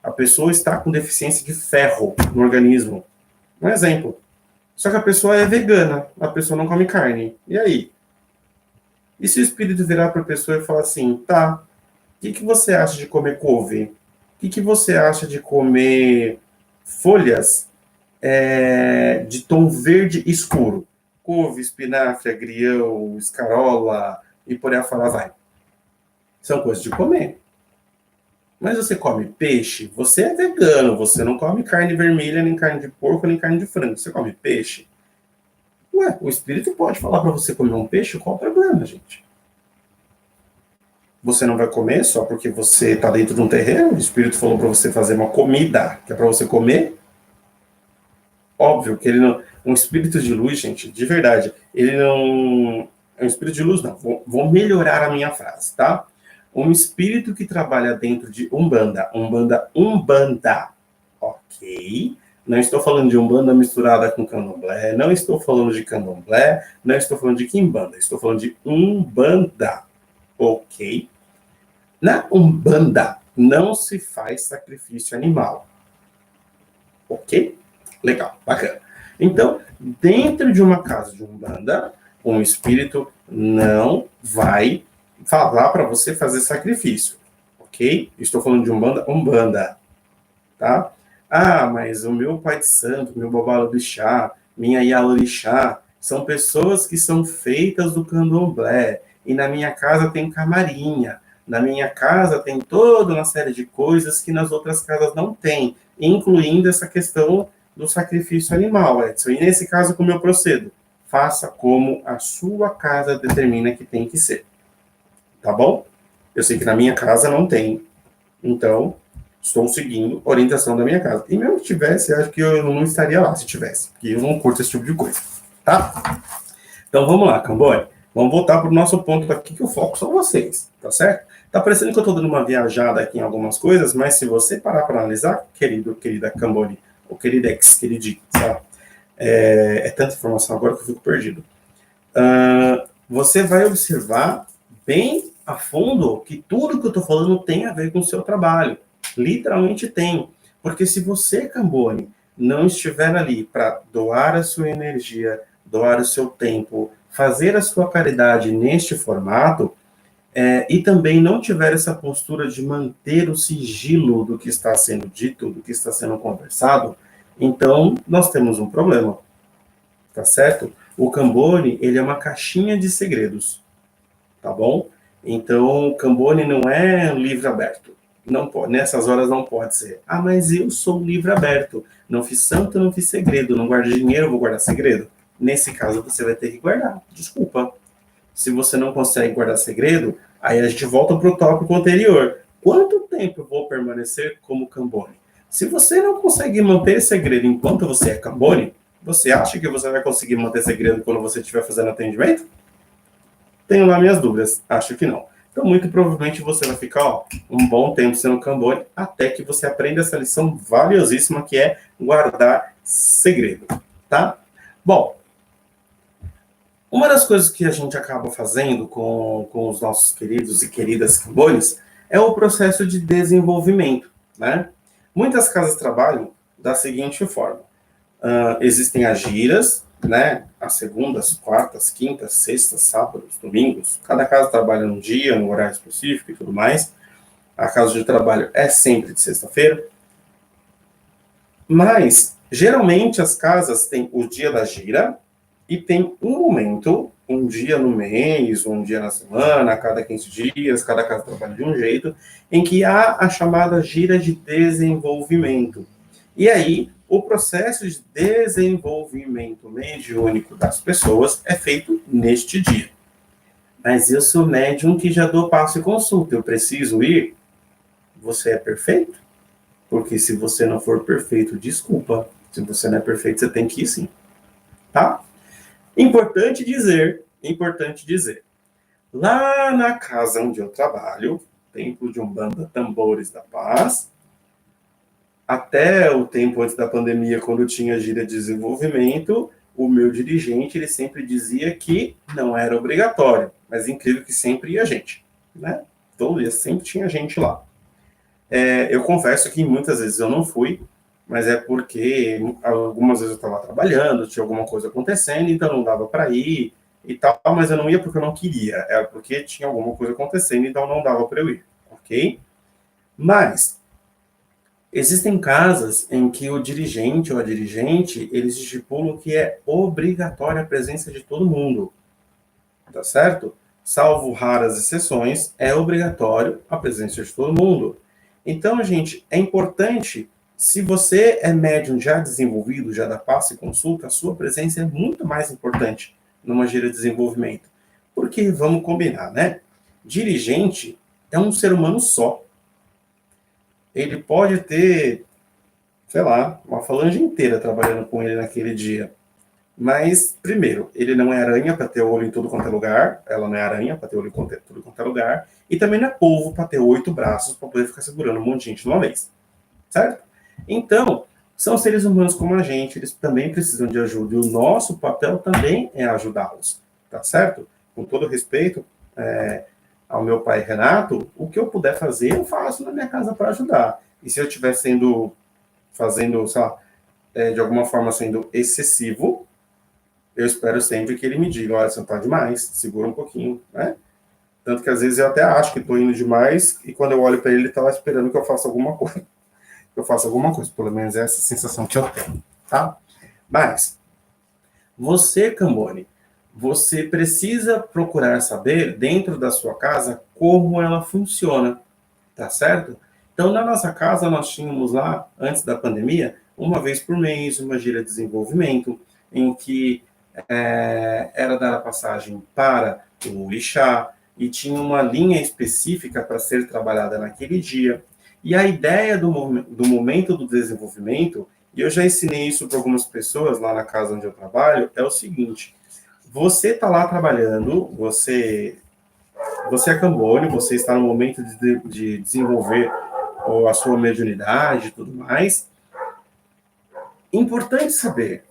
a pessoa está com deficiência de ferro no organismo. Um exemplo. Só que a pessoa é vegana, a pessoa não come carne. E aí? E se o espírito virar para a pessoa e falar assim, tá, o que você acha de comer couve? O que você acha de comer folhas de tom verde escuro? Couve, espinafre, agrião, escarola e por aí afora vai. São coisas de comer. Mas você come peixe? Você é vegano, você não come carne vermelha, nem carne de porco, nem carne de frango. Você come peixe? Ué, o espírito pode falar para você comer um peixe, qual o problema, gente? Você não vai comer só porque você está dentro de um terreno? O espírito falou para você fazer uma comida que é para você comer? Óbvio que ele não... Um espírito de luz, gente, de verdade, ele não... É um espírito de luz, não. Vou melhorar a minha frase, tá? Um espírito que trabalha dentro de Umbanda, ok? Não estou falando de Umbanda misturada com Candomblé, não estou falando de Candomblé, não estou falando de Quimbanda, estou falando de Umbanda, ok? Na Umbanda não se faz sacrifício animal, ok? Legal, bacana. Então, dentro de uma casa de Umbanda, um espírito não vai falar para você fazer sacrifício, ok? Estou falando de Umbanda, tá? Ah, mas o meu pai de santo, meu babalorixá, minha ialorixá, são pessoas que são feitas do candomblé, e na minha casa tem camarinha, na minha casa tem toda uma série de coisas que nas outras casas não tem, incluindo essa questão do sacrifício animal, Edson. E nesse caso, como eu procedo? faça como a sua casa determina que tem que ser, tá bom? Eu sei que na minha casa não tem, então estou seguindo a orientação da minha casa. E mesmo que tivesse, acho que eu não estaria lá se tivesse, porque eu não curto esse tipo de coisa, tá? Então vamos lá, Cambori. Vamos voltar para o nosso ponto aqui, que o foco são vocês, tá certo? Tá parecendo que eu estou dando uma viajada aqui em algumas coisas, mas se você parar para analisar, querida Cambori, ou querida queridico, sabe? É tanta informação agora que eu fico perdido. Você vai observar bem a fundo que tudo que eu estou falando tem a ver com o seu trabalho. Literalmente tem. Porque se você, Cambori, não estiver ali para doar a sua energia, doar o seu tempo, fazer a sua caridade neste formato, e também não tiver essa postura de manter o sigilo do que está sendo dito, do que está sendo conversado, então nós temos um problema, tá certo? O Cambone, ele é uma caixinha de segredos, tá bom? Então, o Cambone não é um livro aberto. Não pode, nessas horas não pode ser. Ah, mas eu sou um livro aberto. Não fiz santo, não fiz segredo. Não guardo dinheiro, vou guardar segredo. Nesse caso, você vai ter que guardar. Desculpa. Se você não consegue guardar segredo, aí a gente volta para o tópico anterior. Quanto tempo eu vou permanecer como Cambone? Se você não consegue manter segredo enquanto você é Cambone, você acha que você vai conseguir manter segredo quando você estiver fazendo atendimento? Tenho lá minhas dúvidas. Acho que não. Então, muito provavelmente você vai ficar um bom tempo sendo Cambone até que você aprenda essa lição valiosíssima que é guardar segredo, tá? Bom, uma das coisas que a gente acaba fazendo com os nossos queridos e queridas Cambones é o processo de desenvolvimento, né? Muitas casas trabalham da seguinte forma. Existem as giras, né? As segundas, quartas, quintas, sextas, sábados, domingos. Cada casa trabalha num dia, num horário específico e tudo mais. A casa de trabalho é sempre de sexta-feira. Mas, geralmente, as casas têm o dia da gira e tem um momento, um dia no mês, um dia na semana, a cada 15 dias, cada casa trabalha de um jeito, em que há a chamada gira de desenvolvimento. E aí, o processo de desenvolvimento mediúnico das pessoas é feito neste dia. Mas eu sou médium que já dou passo e consulta, eu preciso ir? Você é perfeito? Porque se você não for perfeito, desculpa. Se você não é perfeito, você tem que ir sim. Tá? Importante dizer, lá na casa onde eu trabalho, Templo de Umbanda Tambores da Paz, até o tempo antes da pandemia, quando tinha gira de desenvolvimento, o meu dirigente, ele sempre dizia que não era obrigatório, mas incrível que sempre ia gente, né? Todo dia sempre tinha gente lá. Eu confesso que muitas vezes eu não fui, mas é porque algumas vezes eu estava trabalhando, tinha alguma coisa acontecendo, então não dava para ir e tal, mas eu não ia porque eu não queria, era porque tinha alguma coisa acontecendo, então não dava para eu ir, ok? Mas existem casas em que o dirigente ou a dirigente, eles estipulam que é obrigatória a presença de todo mundo, tá certo? Salvo raras exceções, é obrigatório a presença de todo mundo. Então, gente, é importante, se você é médium já desenvolvido, já dá passe e consulta, a sua presença é muito mais importante numa gira de desenvolvimento. Porque, vamos combinar, né? Dirigente é um ser humano só. Ele pode ter, sei lá, uma falange inteira trabalhando com ele naquele dia. Mas, primeiro, ele não é aranha para ter olho em tudo quanto é lugar. Ela não é aranha para ter olho em tudo quanto é lugar. E também não é polvo para ter 8 braços para poder ficar segurando um monte de gente de uma vez. Certo? Então, são seres humanos como a gente. Eles também precisam de ajuda. E o nosso papel também é ajudá-los. Tá certo? Com todo respeito ao meu pai Renato, o que eu puder fazer, eu faço na minha casa para ajudar. E se eu estiver fazendo, sei lá, de alguma forma sendo excessivo, eu espero sempre que ele me diga, olha, você não tá demais, segura um pouquinho, né? Tanto que às vezes eu até acho que estou indo demais, e quando eu olho para ele, ele está lá esperando que eu faça alguma coisa. Pelo menos é essa sensação que eu tenho, tá? Mas, você, Cambone, você precisa procurar saber, dentro da sua casa, como ela funciona, tá certo? Então, na nossa casa, nós tínhamos lá, antes da pandemia, uma vez por mês, uma gira de desenvolvimento, em que era dada passagem para o orixá, e tinha uma linha específica para ser trabalhada naquele dia. E a ideia do momento do desenvolvimento, e eu já ensinei isso para algumas pessoas lá na casa onde eu trabalho, é o seguinte: você está lá trabalhando, você é Cambone, você está no momento de desenvolver a sua mediunidade e tudo mais. Importante saber,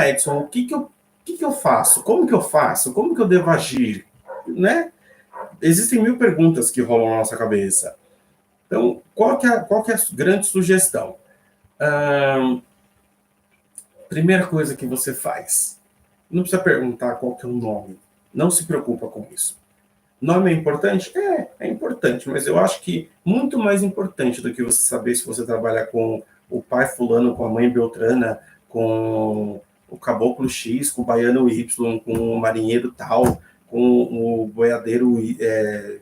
Edson, o que que eu faço? Como que eu faço? Como que eu devo agir? Né? Existem mil perguntas que rolam na nossa cabeça. Então, qual que é a grande sugestão? Primeira coisa que você faz, não precisa perguntar qual que é o nome. Não se preocupa com isso. Nome é importante? É importante, mas eu acho que muito mais importante do que você saber se você trabalha com o pai fulano, com a mãe Beltrana, com o caboclo X, com o baiano Y, com o marinheiro tal, com o boiadeiro,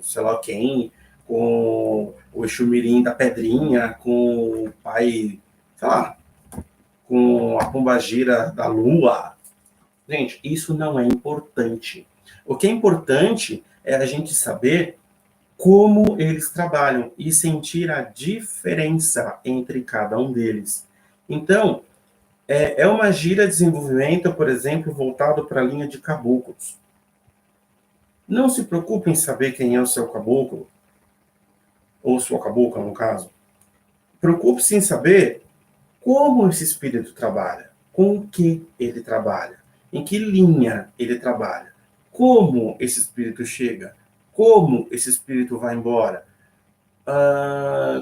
sei lá quem, com o Exumirim da Pedrinha, com o pai, sei lá, com a pombagira da lua. Gente, isso não é importante. O que é importante é a gente saber como eles trabalham e sentir a diferença entre cada um deles. Então, é uma gira de desenvolvimento, por exemplo, voltado para a linha de caboclos. Não se preocupe em saber quem é o seu caboclo, ou sua cabocla, no caso. Preocupe-se em saber como esse espírito trabalha, com o que ele trabalha, em que linha ele trabalha, como esse espírito chega, como esse espírito vai embora,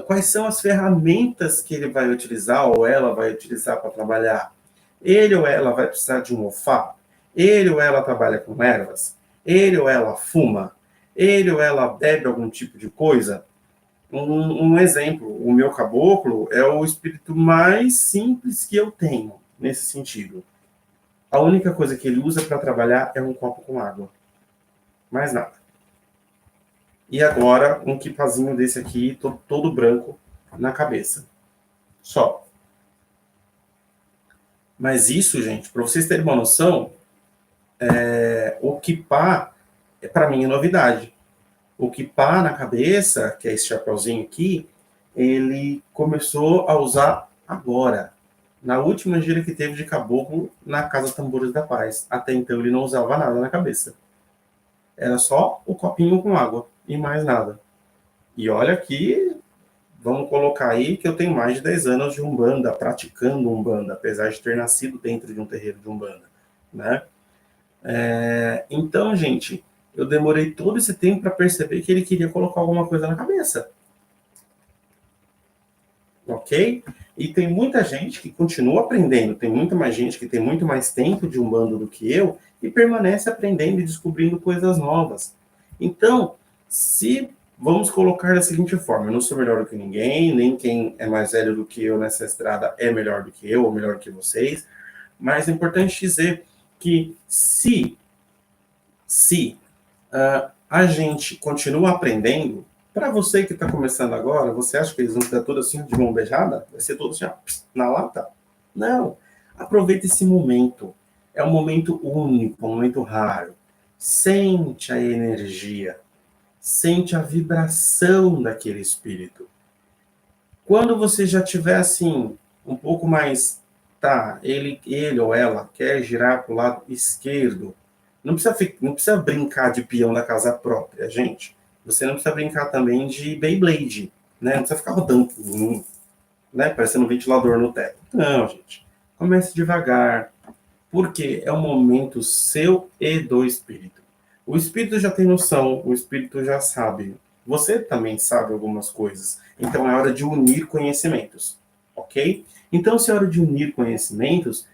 quais são as ferramentas que ele vai utilizar ou ela vai utilizar para trabalhar. Ele ou ela vai precisar de um ofá, ele ou ela trabalha com ervas, ele ou ela fuma, ele ou ela bebe algum tipo de coisa. Um exemplo, o meu caboclo é o espírito mais simples que eu tenho, nesse sentido. A única coisa que ele usa para trabalhar é um copo com água. Mais nada. E agora, um kipazinho desse aqui, todo branco, na cabeça. Só. Mas isso, gente, para vocês terem uma noção, o kipá, para mim, é novidade. O kipá na cabeça, que é esse chapeuzinho aqui, ele começou a usar agora, na última gira que teve de caboclo na Casa Tambores da Paz. Até então ele não usava nada na cabeça. Era só o copinho com água e mais nada. E olha que, vamos colocar aí que eu tenho mais de 10 anos de Umbanda, praticando Umbanda, apesar de ter nascido dentro de um terreiro de Umbanda, né? Então, gente, eu demorei todo esse tempo para perceber que ele queria colocar alguma coisa na cabeça. Ok? E tem muita gente que continua aprendendo, tem muita mais gente que tem muito mais tempo de Umbanda do que eu e permanece aprendendo e descobrindo coisas novas. Então, se vamos colocar da seguinte forma, eu não sou melhor do que ninguém, nem quem é mais velho do que eu nessa estrada é melhor do que eu ou melhor que vocês, mas é importante dizer que se a gente continua aprendendo, para você que está começando agora, você acha que eles vão ter tudo assim de mão beijada? Vai ser tudo assim, ó, na lata? Não. Aproveita esse momento. É um momento único, um momento raro. Sente a energia. Sente a vibração daquele espírito. Quando você já tiver assim, um pouco mais, tá, ele ou ela quer girar para o lado esquerdo, não precisa brincar de peão da casa própria, gente. Você não precisa brincar também de Beyblade, né? Não precisa ficar rodando, né? Parecendo um ventilador no teto. Não, gente. Comece devagar, porque é um momento seu e do espírito. O espírito já tem noção, o espírito já sabe. Você também sabe algumas coisas. Então é hora de unir conhecimentos, ok? Então, se é hora de unir conhecimentos,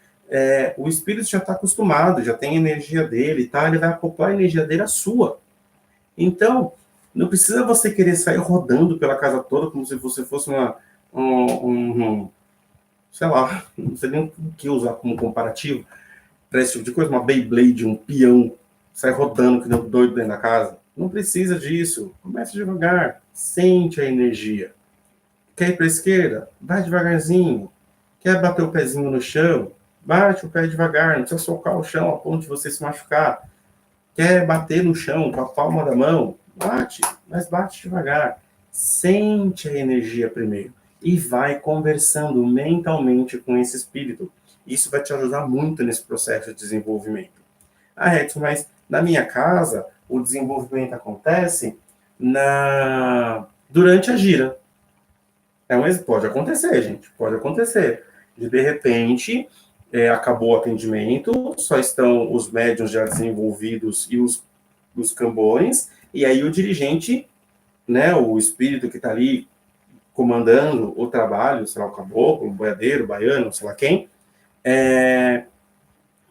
o espírito já está acostumado, já tem a energia dele, tá? Ele vai acoplar a energia dele à sua. Então, não precisa você querer sair rodando pela casa toda como se você fosse sei lá, não sei nem o que usar como comparativo para esse tipo de coisa, uma Beyblade, um peão, sai rodando que nem um doido dentro da casa. Não precisa disso. Comece devagar, sente a energia. Quer ir para a esquerda? Vai devagarzinho. Quer bater o pezinho no chão? Bate o pé devagar, não precisa socar o chão a ponto de você se machucar. Quer bater no chão com a palma da mão? Bate, mas bate devagar. Sente a energia primeiro e vai conversando mentalmente com esse espírito. Isso vai te ajudar muito nesse processo de desenvolvimento. Ah, Edson, mas na minha casa o desenvolvimento acontece durante a gira. Pode acontecer, gente, pode acontecer. De repente, acabou o atendimento, só estão os médiuns já desenvolvidos e os cambões, e aí o dirigente, né, o espírito que está ali comandando o trabalho, sei lá, o caboclo, o boiadeiro, o baiano, sei lá quem,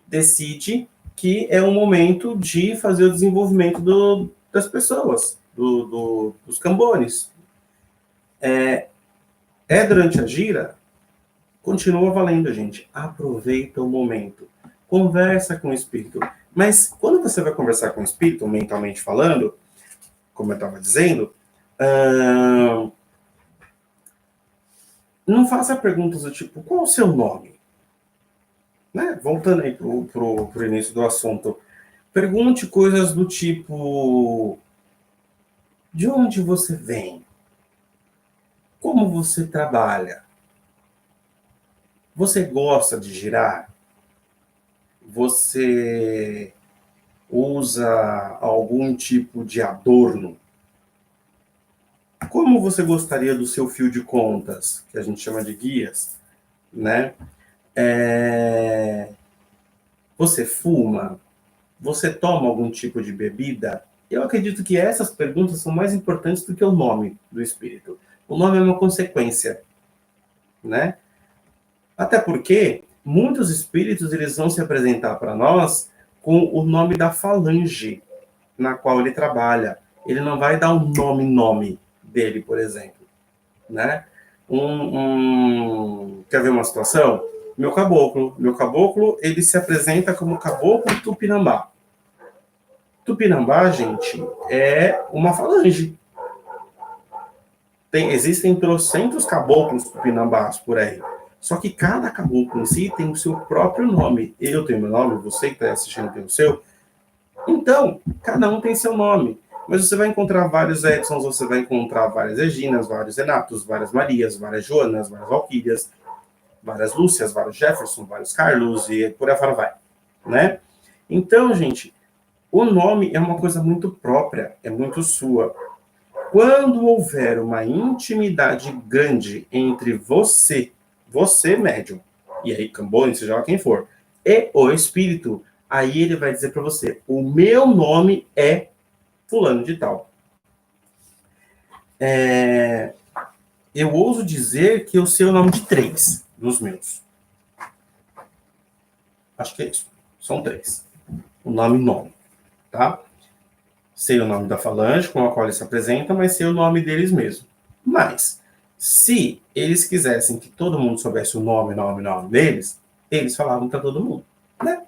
decide que é o momento de fazer o desenvolvimento das pessoas, dos cambones. Durante a gira, continua valendo, gente. Aproveita o momento. Conversa com o espírito. Mas quando você vai conversar com o espírito, mentalmente falando, como eu estava dizendo, não faça perguntas do tipo, qual o seu nome? Né? Voltando aí pro início do assunto. Pergunte coisas do tipo, de onde você vem? Como você trabalha? Você gosta de girar? Você usa algum tipo de adorno? Como você gostaria do seu fio de contas, que a gente chama de guias, né? Você fuma? Você toma algum tipo de bebida? Eu acredito que essas perguntas são mais importantes do que o nome do espírito. O nome é uma consequência, né? Até porque muitos espíritos eles vão se apresentar para nós com o nome da falange na qual ele trabalha. Ele não vai dar um nome dele, por exemplo, né? Quer ver uma situação? Meu caboclo, ele se apresenta como caboclo Tupinambá. Tupinambá, gente, é uma falange. Existem trocentos caboclos tupinambás por aí. Só que cada caboclo em si tem o seu próprio nome. Eu tenho meu nome, você que está assistindo tem o seu. Então, cada um tem seu nome. Mas você vai encontrar vários Edsons, você vai encontrar várias Reginas, vários Renatos, várias Marias, várias Joanas, várias Valquírias, várias Lúcias, vários Jefferson, vários Carlos e por aí fora vai, né? Então, gente, o nome é uma coisa muito própria, é muito sua. Quando houver uma intimidade grande entre você médium, e aí Cambone, seja lá quem for, e o espírito, aí ele vai dizer para você, o meu nome é fulano de tal. Eu ouso dizer que eu sei o nome de 3 dos meus. Acho que é isso. São 3. O nome, tá? Sei o nome da falange com a qual eles se apresentam, mas sei o nome deles mesmo. Mas, se eles quisessem que todo mundo soubesse o nome deles, eles falavam para todo mundo, né?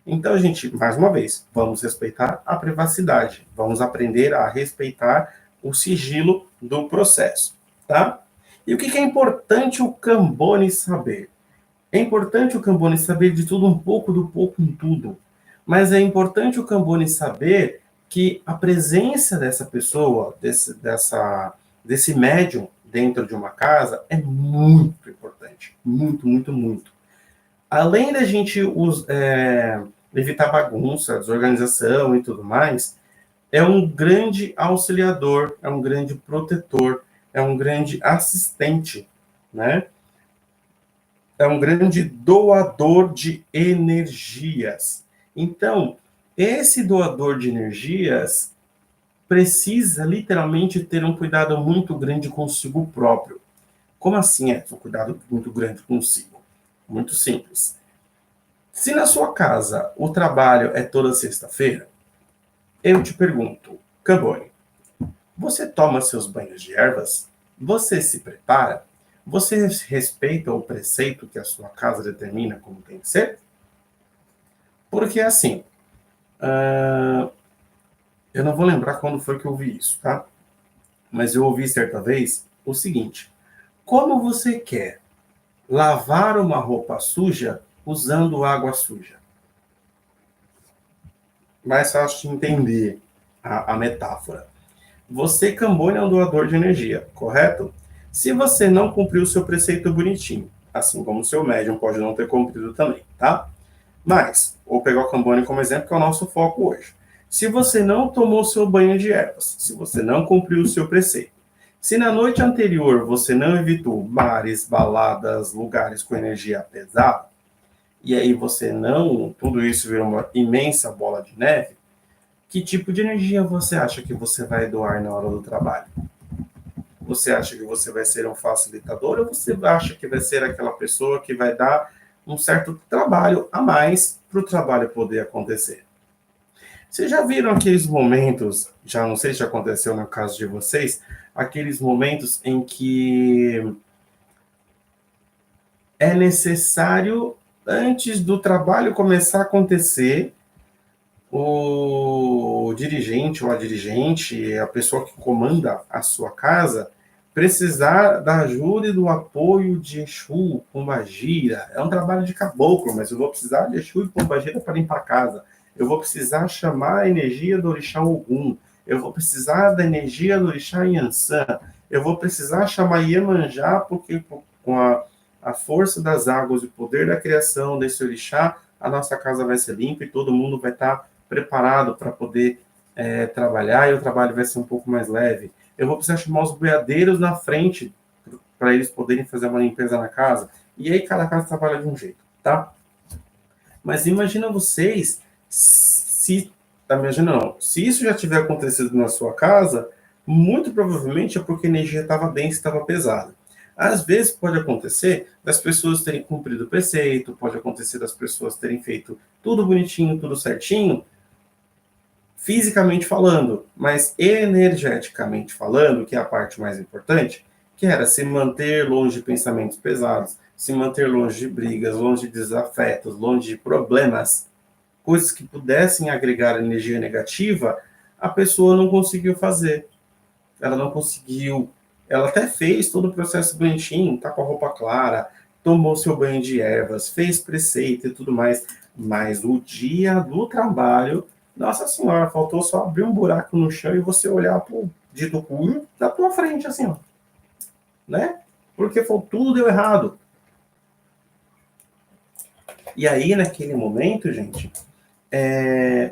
Então, gente, mais uma vez, vamos respeitar a privacidade. Vamos aprender a respeitar o sigilo do processo, tá? E o que é importante o Cambone saber? É importante o Cambone saber de tudo um pouco, do pouco em tudo. Mas é importante o Cambone saber que a presença dessa pessoa, desse médium dentro de uma casa é muito importante. Muito, muito, muito. Além da gente evitar bagunça, desorganização e tudo mais, é um grande auxiliador, é um grande protetor, é um grande assistente, né? É um grande doador de energias. Então, esse doador de energias precisa literalmente ter um cuidado muito grande consigo próprio. Como assim é um cuidado muito grande consigo? Muito simples. Se na sua casa o trabalho é toda sexta-feira, eu te pergunto, Cambone, você toma seus banhos de ervas? Você se prepara? Você respeita o preceito que a sua casa determina como tem que ser? Porque assim, eu não vou lembrar quando foi que eu ouvi isso, tá? Mas eu ouvi certa vez o seguinte: como você quer lavar uma roupa suja usando água suja. Mais fácil de entender a metáfora. Você, Cambone, é um doador de energia, correto? Se você não cumpriu o seu preceito bonitinho, assim como o seu médium pode não ter cumprido também, tá? Mas, vou pegar o Cambone como exemplo, que é o nosso foco hoje. Se você não tomou seu banho de ervas, se você não cumpriu o seu preceito, se na noite anterior você não evitou bares, baladas, lugares com energia pesada, e aí você não, tudo isso vira uma imensa bola de neve, que tipo de energia você acha que você vai doar na hora do trabalho? Você acha que você vai ser um facilitador ou você acha que vai ser aquela pessoa que vai dar um certo trabalho a mais para o trabalho poder acontecer? Vocês já viram aqueles momentos, já não sei se aconteceu no caso de vocês, aqueles momentos em que é necessário, antes do trabalho começar a acontecer, o dirigente ou a dirigente, a pessoa que comanda a sua casa, precisar da ajuda e do apoio de Exu, Pombagira. É um trabalho de caboclo, mas eu vou precisar de Exu e Pombagira para limpar a casa. Eu vou precisar chamar a energia do orixá Ogum. Eu vou precisar da energia do orixá Yansan. Eu vou precisar chamar Iemanjá, porque com a força das águas e o poder da criação desse orixá, a nossa casa vai ser limpa e todo mundo vai estar preparado para poder trabalhar e o trabalho vai ser um pouco mais leve. Eu vou precisar chamar os boiadeiros na frente para eles poderem fazer uma limpeza na casa. E aí cada casa trabalha de um jeito, tá? Mas imagina vocês se isso já tiver acontecido na sua casa, muito provavelmente é porque a energia estava densa, estava pesada. Às vezes pode acontecer das pessoas terem cumprido o preceito, pode acontecer das pessoas terem feito tudo bonitinho, tudo certinho, fisicamente falando, mas energeticamente falando, que é a parte mais importante, que era se manter longe de pensamentos pesados, se manter longe de brigas, longe de desafetos, longe de problemas, coisas que pudessem agregar energia negativa, a pessoa não conseguiu fazer. Ela não conseguiu. Ela até fez todo o processo bonitinho, tá com a roupa clara, tomou seu banho de ervas, fez preceito e tudo mais, mas o dia do trabalho, nossa senhora, faltou só abrir um buraco no chão e você olhar pro dito cujo na tua frente, assim, ó. Né? Porque tudo deu errado. E aí, naquele momento, gente,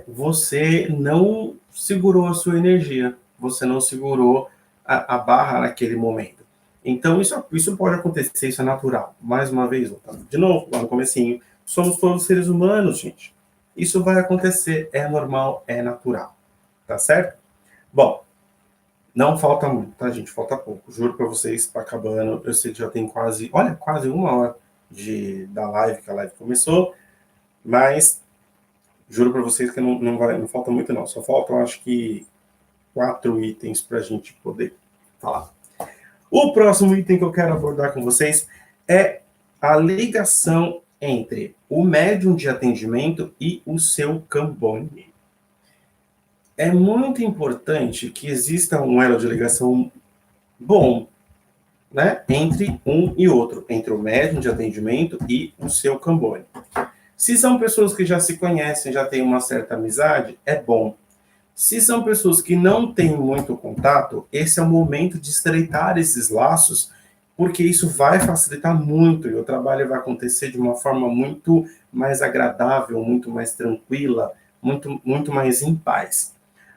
você não segurou a sua energia, você não segurou a barra naquele momento. Então, isso pode acontecer, isso é natural. Mais uma vez, de novo, lá no comecinho, somos todos seres humanos, gente. Isso vai acontecer, é normal, é natural. Tá certo? Bom, não falta muito, tá, gente? Falta pouco. Juro pra vocês, tá acabando. Eu sei que já tem quase 1 hora da live, que a live começou, mas juro para vocês que não falta muito, não. Só faltam, acho que, 4 itens para a gente poder falar. O próximo item que eu quero abordar com vocês é a ligação entre o médium de atendimento e o seu Cambone. É muito importante que exista um elo de ligação bom, né, entre um e outro, entre o médium de atendimento e o seu Cambone. Se são pessoas que já se conhecem, já têm uma certa amizade, é bom. Se são pessoas que não têm muito contato, esse é o momento de estreitar esses laços, porque isso vai facilitar muito e o trabalho vai acontecer de uma forma muito mais agradável, muito mais tranquila, muito mais em paz.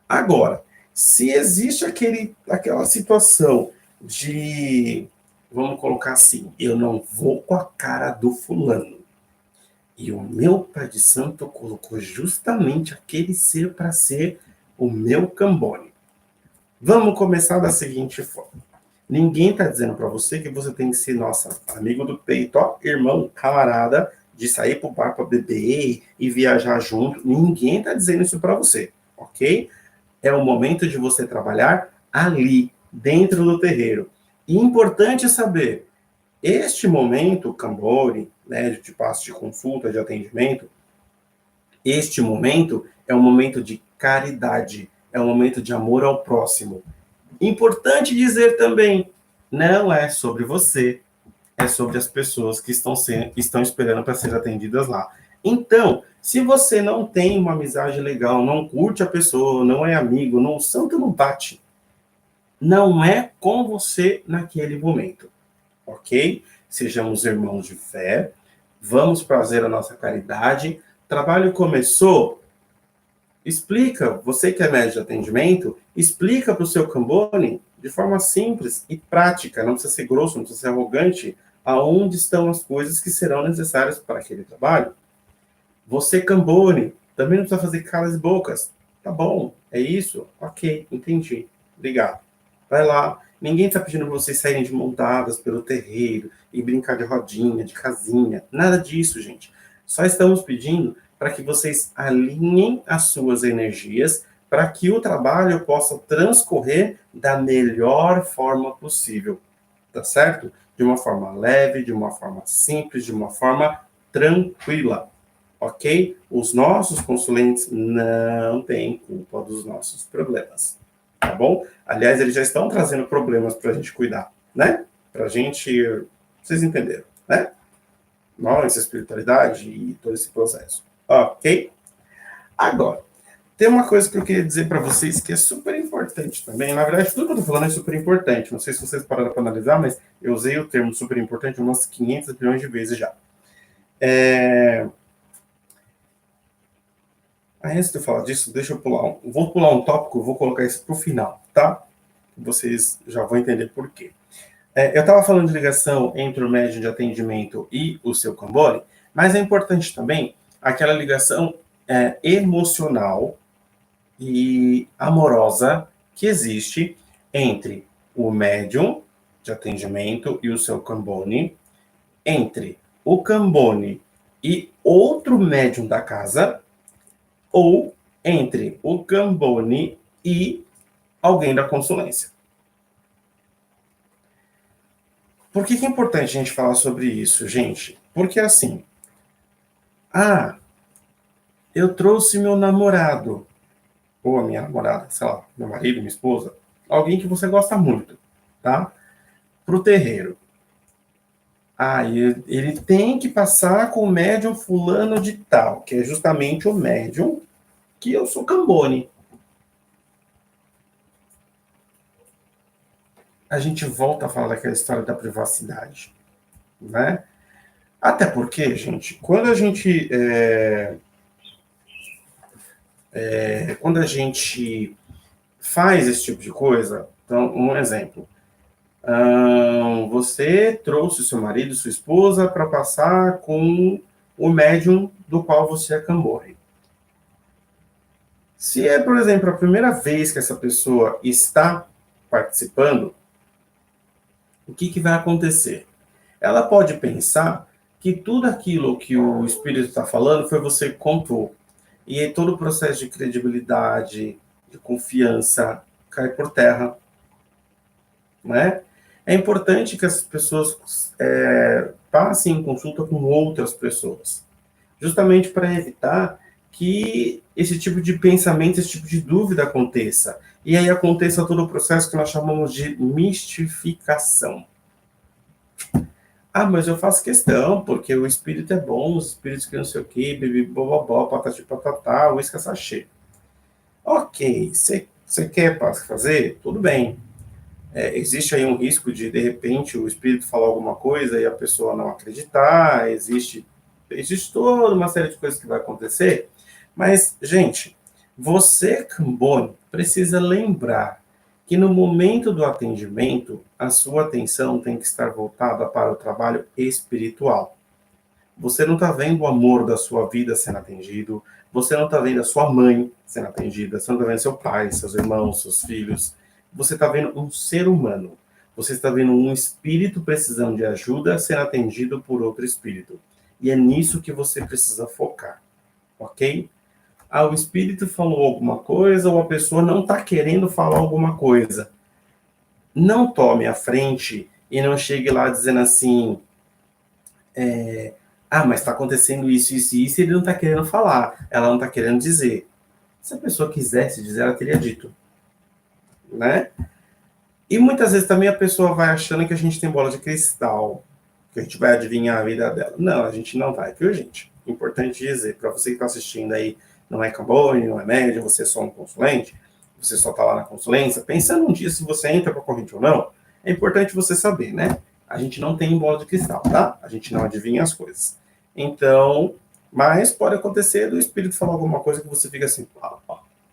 Agora, se existe aquela situação de, vamos colocar assim, eu não vou com a cara do fulano, e o meu pai de santo colocou justamente aquele ser para ser o meu Cambone. Vamos começar da seguinte forma. Ninguém está dizendo para você que você tem que ser, nossa, amigo do peito, ó, irmão, camarada, de sair para o bar para beber e viajar junto. Ninguém está dizendo isso para você, ok? É o momento de você trabalhar ali, dentro do terreiro. E importante saber, este momento, Cambone, né, de passo de consulta, de atendimento, este momento é um momento de caridade, é um momento de amor ao próximo. Importante dizer também, não é sobre você, é sobre as pessoas que estão esperando para ser atendidas lá. Então, se você não tem uma amizade legal, não curte a pessoa, não é amigo, não, o santo não bate, não é com você naquele momento, ok? Sejamos irmãos de fé, vamos fazer a nossa caridade. Trabalho começou, explica, você que é médico de atendimento, explica para o seu Cambone, de forma simples e prática, não precisa ser grosso, não precisa ser arrogante, aonde estão as coisas que serão necessárias para aquele trabalho. Você, Cambone, também não precisa fazer caras e bocas. Tá bom, é isso? Ok, entendi. Obrigado. Vai lá. Ninguém está pedindo para vocês saírem de montadas pelo terreiro e brincar de rodinha, de casinha. Nada disso, gente. Só estamos pedindo para que vocês alinhem as suas energias para que o trabalho possa transcorrer da melhor forma possível. Tá certo? De uma forma leve, de uma forma simples, de uma forma tranquila. Ok? Os nossos consulentes não têm culpa dos nossos problemas, tá bom? Aliás, eles já estão trazendo problemas para a gente cuidar, né? Para a gente, vocês entenderam, né? Nossa espiritualidade e todo esse processo, ok? Agora, tem uma coisa que eu queria dizer para vocês que é super importante também. Na verdade, tudo que eu estou falando é super importante. Não sei se vocês pararam para analisar, mas eu usei o termo super importante umas 500 bilhões de vezes já. Antes de eu falar disso, deixa eu pular. Vou pular um tópico, vou colocar isso para o final, tá? Vocês já vão entender por quê. Eu estava falando de ligação entre o médium de atendimento e o seu Cambone, mas é importante também aquela ligação emocional e amorosa que existe entre o médium de atendimento e o seu Cambone, entre o Cambone e outro médium da casa, ou entre o Cambone e alguém da consulência. Por que é importante a gente falar sobre isso, gente? Porque assim, eu trouxe meu namorado, ou a minha namorada, sei lá, meu marido, minha esposa, alguém que você gosta muito, tá? Pro terreiro. Ele tem que passar com o médium fulano de tal, que é justamente o médium que eu sou Cambone. A gente volta a falar daquela história da privacidade, né? Até porque, gente, quando a gente faz esse tipo de coisa, então, um exemplo, você trouxe seu marido, sua esposa, para passar com o médium do qual você é Cambone. Se é, por exemplo, a primeira vez que essa pessoa está participando, o que vai acontecer? Ela pode pensar que tudo aquilo que o espírito está falando foi você que contou. E aí todo o processo de credibilidade, de confiança, cai por terra. Né? É importante que as pessoas passem em consulta com outras pessoas, justamente para evitar que esse tipo de pensamento, esse tipo de dúvida aconteça. E aí aconteça todo o processo que nós chamamos de mistificação. Mas eu faço questão, porque o espírito é bom, os espíritos que não sei o quê, bibi, bobobó, patati patatá, uísque sachê. Ok, você quer fazer? Tudo bem. Existe aí um risco de repente, o espírito falar alguma coisa e a pessoa não acreditar, existe toda uma série de coisas que vai acontecer, mas, gente, você, Cambone, precisa lembrar que no momento do atendimento, a sua atenção tem que estar voltada para o trabalho espiritual. Você não está vendo o amor da sua vida sendo atendido, você não está vendo a sua mãe sendo atendida, você não está vendo seu pai, seus irmãos, seus filhos. Você está vendo um ser humano. Você está vendo um espírito precisando de ajuda sendo atendido por outro espírito. E é nisso que você precisa focar, ok? O espírito falou alguma coisa ou a pessoa não está querendo falar alguma coisa. Não tome a frente e não chegue lá dizendo assim, mas está acontecendo isso, isso e isso, e ele não está querendo falar, ela não está querendo dizer. Se a pessoa quisesse dizer, ela teria dito, né? E muitas vezes também a pessoa vai achando que a gente tem bola de cristal, que a gente vai adivinhar a vida dela. Não, a gente não vai, viu, gente? Importante dizer, para você que está assistindo aí, não é Cambone, não é médium, você é só um consulente, você só está lá na consulência, pensando um dia se você entra para a corrente ou não, é importante você saber, né? A gente não tem bola de cristal, tá? A gente não adivinha as coisas. Então, mas pode acontecer do espírito falar alguma coisa que você fica assim,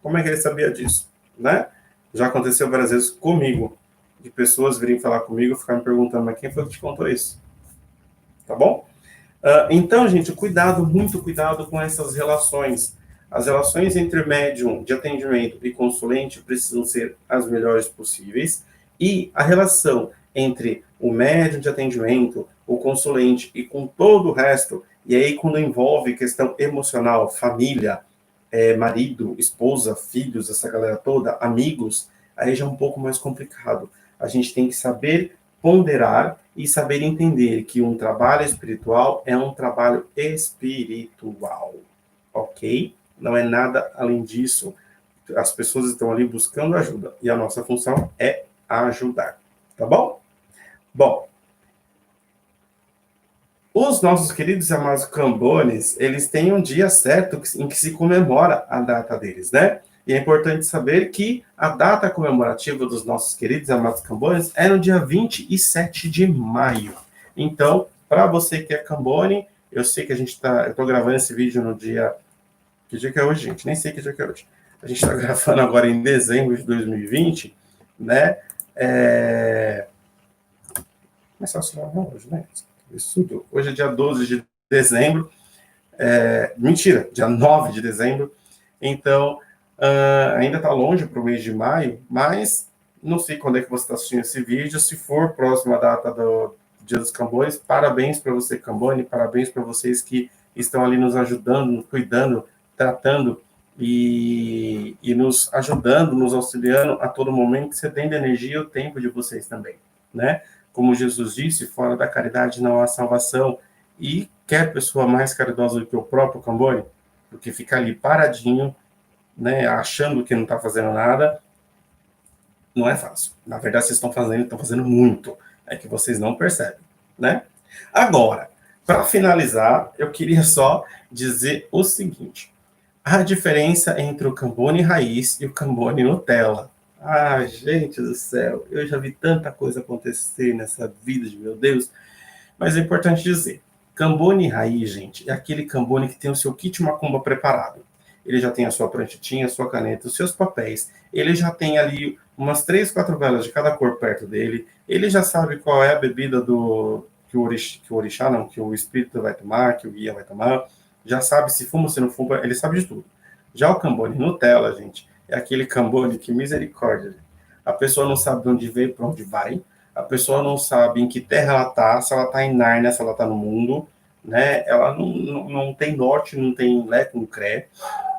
como é que ele sabia disso, né? Já aconteceu várias vezes comigo, de pessoas virem falar comigo e ficar me perguntando, mas quem foi que te contou isso? Tá bom? Então, gente, cuidado, muito cuidado com essas relações. As relações entre médium de atendimento e consulente precisam ser as melhores possíveis. E a relação entre o médium de atendimento, o consulente e com todo o resto, e aí quando envolve questão emocional, família, marido, esposa, filhos, essa galera toda, amigos, aí já é um pouco mais complicado. A gente tem que saber ponderar e saber entender que um trabalho espiritual é um trabalho espiritual, ok? Não é nada além disso. As pessoas estão ali buscando ajuda e a nossa função é ajudar, tá bom? Bom, os nossos queridos e amados cambones, eles têm um dia certo em que se comemora a data deles, né? E é importante saber que a data comemorativa dos nossos queridos e amados cambones é no dia 27 de maio. Então, para você que é cambone, eu sei que eu estou gravando esse vídeo no dia... Que dia que é hoje, gente? Nem sei que dia que é hoje. A gente está gravando agora em dezembro de 2020, né? Mas só se hoje, né? Isso tudo. Hoje é dia 12 de dezembro. Mentira, dia 9 de dezembro. Então, ainda está longe para o mês de maio, mas não sei quando é que você está assistindo esse vídeo. Se for próxima data do Dia dos Cambones, parabéns para você, Cambone, parabéns para vocês que estão ali nos ajudando, nos cuidando, tratando e nos ajudando, nos auxiliando a todo momento, cedendo energia e o tempo de vocês também, né? Como Jesus disse, fora da caridade não há salvação. E quer pessoa mais caridosa do que o próprio Cambone? Porque fica ali paradinho, né, achando que não está fazendo nada, não é fácil. Na verdade, vocês estão fazendo muito. É que vocês não percebem, né? Agora, para finalizar, eu queria só dizer o seguinte. A diferença entre o Cambone raiz e o Cambone Nutella. Ah, gente do céu, eu já vi tanta coisa acontecer nessa vida de meu Deus, mas é importante dizer, Cambone raiz, gente, é aquele Cambone que tem o seu kit macumba preparado. Ele já tem a sua pranchetinha, a sua caneta, os seus papéis. Ele já tem ali umas 3, 4 velas de cada cor perto dele. Ele já sabe qual é a bebida que o orixá, não, que o espírito vai tomar, que o guia vai tomar. Já sabe se fuma ou se não fuma, ele sabe de tudo. Já o Cambone Nutella, gente, é aquele Cambone que misericórdia. A pessoa não sabe de onde veio, para onde vai. A pessoa não sabe em que terra ela está, se ela está em Nárnia, se ela está no mundo, né? Ela não tem norte, não tem lé com cré.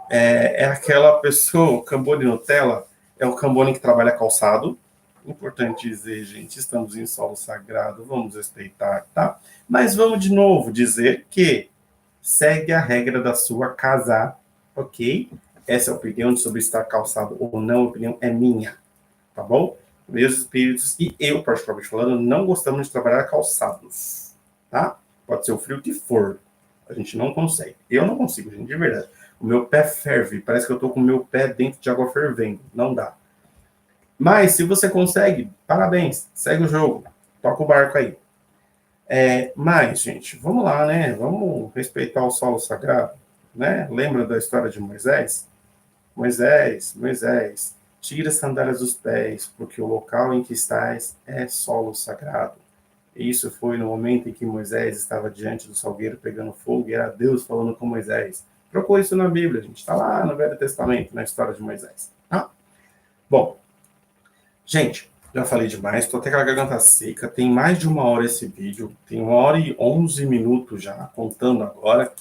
É aquela pessoa, o Cambone Nutella, é o Cambone que trabalha calçado. Importante dizer, gente, estamos em solo sagrado, vamos respeitar, tá? Mas vamos de novo dizer que segue a regra da sua casa, ok? Essa é a opinião sobre estar calçado ou não, a opinião é minha, tá bom? Meus espíritos e eu, particularmente falando, não gostamos de trabalhar calçados, tá? Pode ser o frio que for, a gente não consegue. Eu não consigo, gente, de verdade. O meu pé ferve, parece que eu tô com o meu pé dentro de água fervendo, não dá. Mas, se você consegue, parabéns, segue o jogo, toca o barco aí. Mas, gente, vamos lá, né? Vamos respeitar o solo sagrado, né? Lembra da história de Moisés? Moisés, tira as sandálias dos pés, porque o local em que estás é solo sagrado. E isso foi no momento em que Moisés estava diante do salgueiro pegando fogo, e era Deus falando com Moisés. Procure isso na Bíblia, gente. Está lá no Velho Testamento, na história de Moisés. Tá? Bom, gente, já falei demais, estou até com a garganta seca. Tem mais de 1 hora esse vídeo. Tem 1 hora e 11 minutos já, contando agora.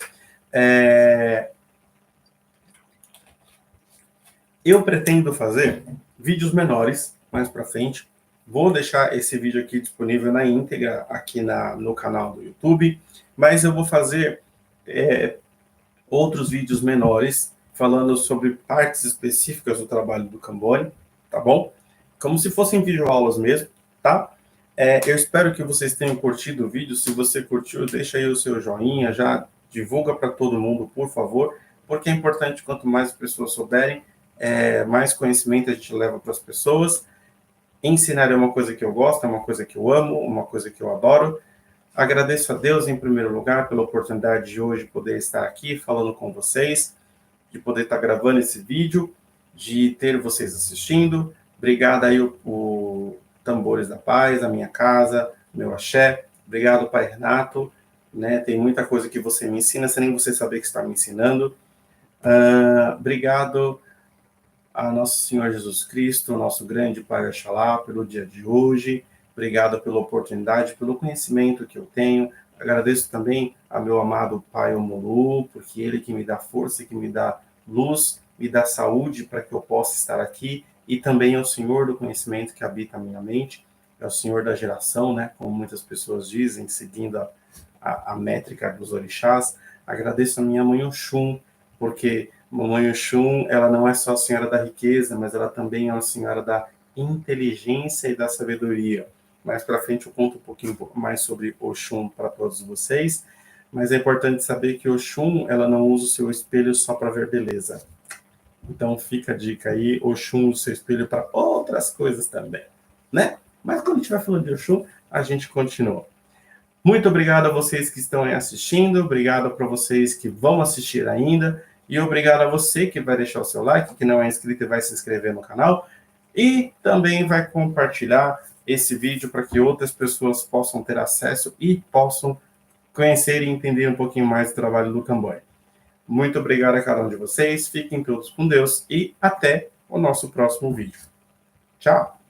Eu pretendo fazer vídeos menores mais para frente. Vou deixar esse vídeo aqui disponível na íntegra aqui no canal do YouTube, mas eu vou fazer outros vídeos menores falando sobre partes específicas do trabalho do Cambone, tá bom? Como se fossem videoaulas mesmo, tá? Eu espero que vocês tenham curtido o vídeo. Se você curtiu, deixa aí o seu joinha, já divulga para todo mundo, por favor, porque é importante, quanto mais pessoas souberem, mais conhecimento a gente leva para as pessoas. Ensinar é uma coisa que eu gosto, é uma coisa que eu amo, uma coisa que eu adoro. Agradeço a Deus, em primeiro lugar, pela oportunidade de hoje poder estar aqui falando com vocês, de poder estar gravando esse vídeo, de ter vocês assistindo. Obrigado aí o Tambores da Paz, a minha casa, meu axé. Obrigado, Pai Renato. Né? Tem muita coisa que você me ensina, sem nem você saber que está me ensinando. Obrigado a Nosso Senhor Jesus Cristo, nosso grande Pai Oxalá, pelo dia de hoje. Obrigado pela oportunidade, pelo conhecimento que eu tenho. Agradeço também a meu amado Pai Omulu, porque ele que me dá força, que me dá luz, me dá saúde para que eu possa estar aqui, e também ao Senhor do conhecimento que habita a minha mente, é o Senhor da geração, né, como muitas pessoas dizem, seguindo a métrica dos orixás. Agradeço a minha mãe Oxum, porque Mamãe Oxum, ela não é só a senhora da riqueza, mas ela também é a senhora da inteligência e da sabedoria. Mais para frente eu conto um pouquinho mais sobre Oxum para todos vocês, mas é importante saber que Oxum, ela não usa o seu espelho só para ver beleza. Então fica a dica aí, Oxum usa o seu espelho para outras coisas também, né? Mas quando a gente vai falando de Oxum, a gente continua. Muito obrigado a vocês que estão aí assistindo, obrigado para vocês que vão assistir ainda, e obrigado a você que vai deixar o seu like, que não é inscrito e vai se inscrever no canal, e também vai compartilhar esse vídeo para que outras pessoas possam ter acesso e possam conhecer e entender um pouquinho mais do trabalho do Camboy. Muito obrigado a cada um de vocês, fiquem todos com Deus e até o nosso próximo vídeo. Tchau!